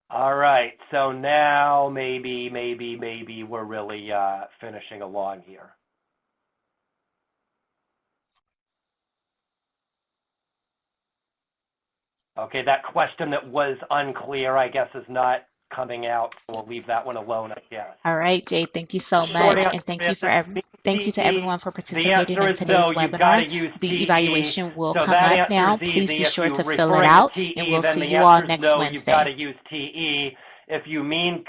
All right. So now maybe we're really finishing along here. Okay, that question that was unclear, I guess, is not coming out. So we'll leave that one alone, I guess. All right, Jay, thank you so much, and thank you to everyone for participating in today's webinar. The evaluation will come up now. Please be sure to fill it out, and we'll see you all next Wednesday. You've got to use TE. If you mean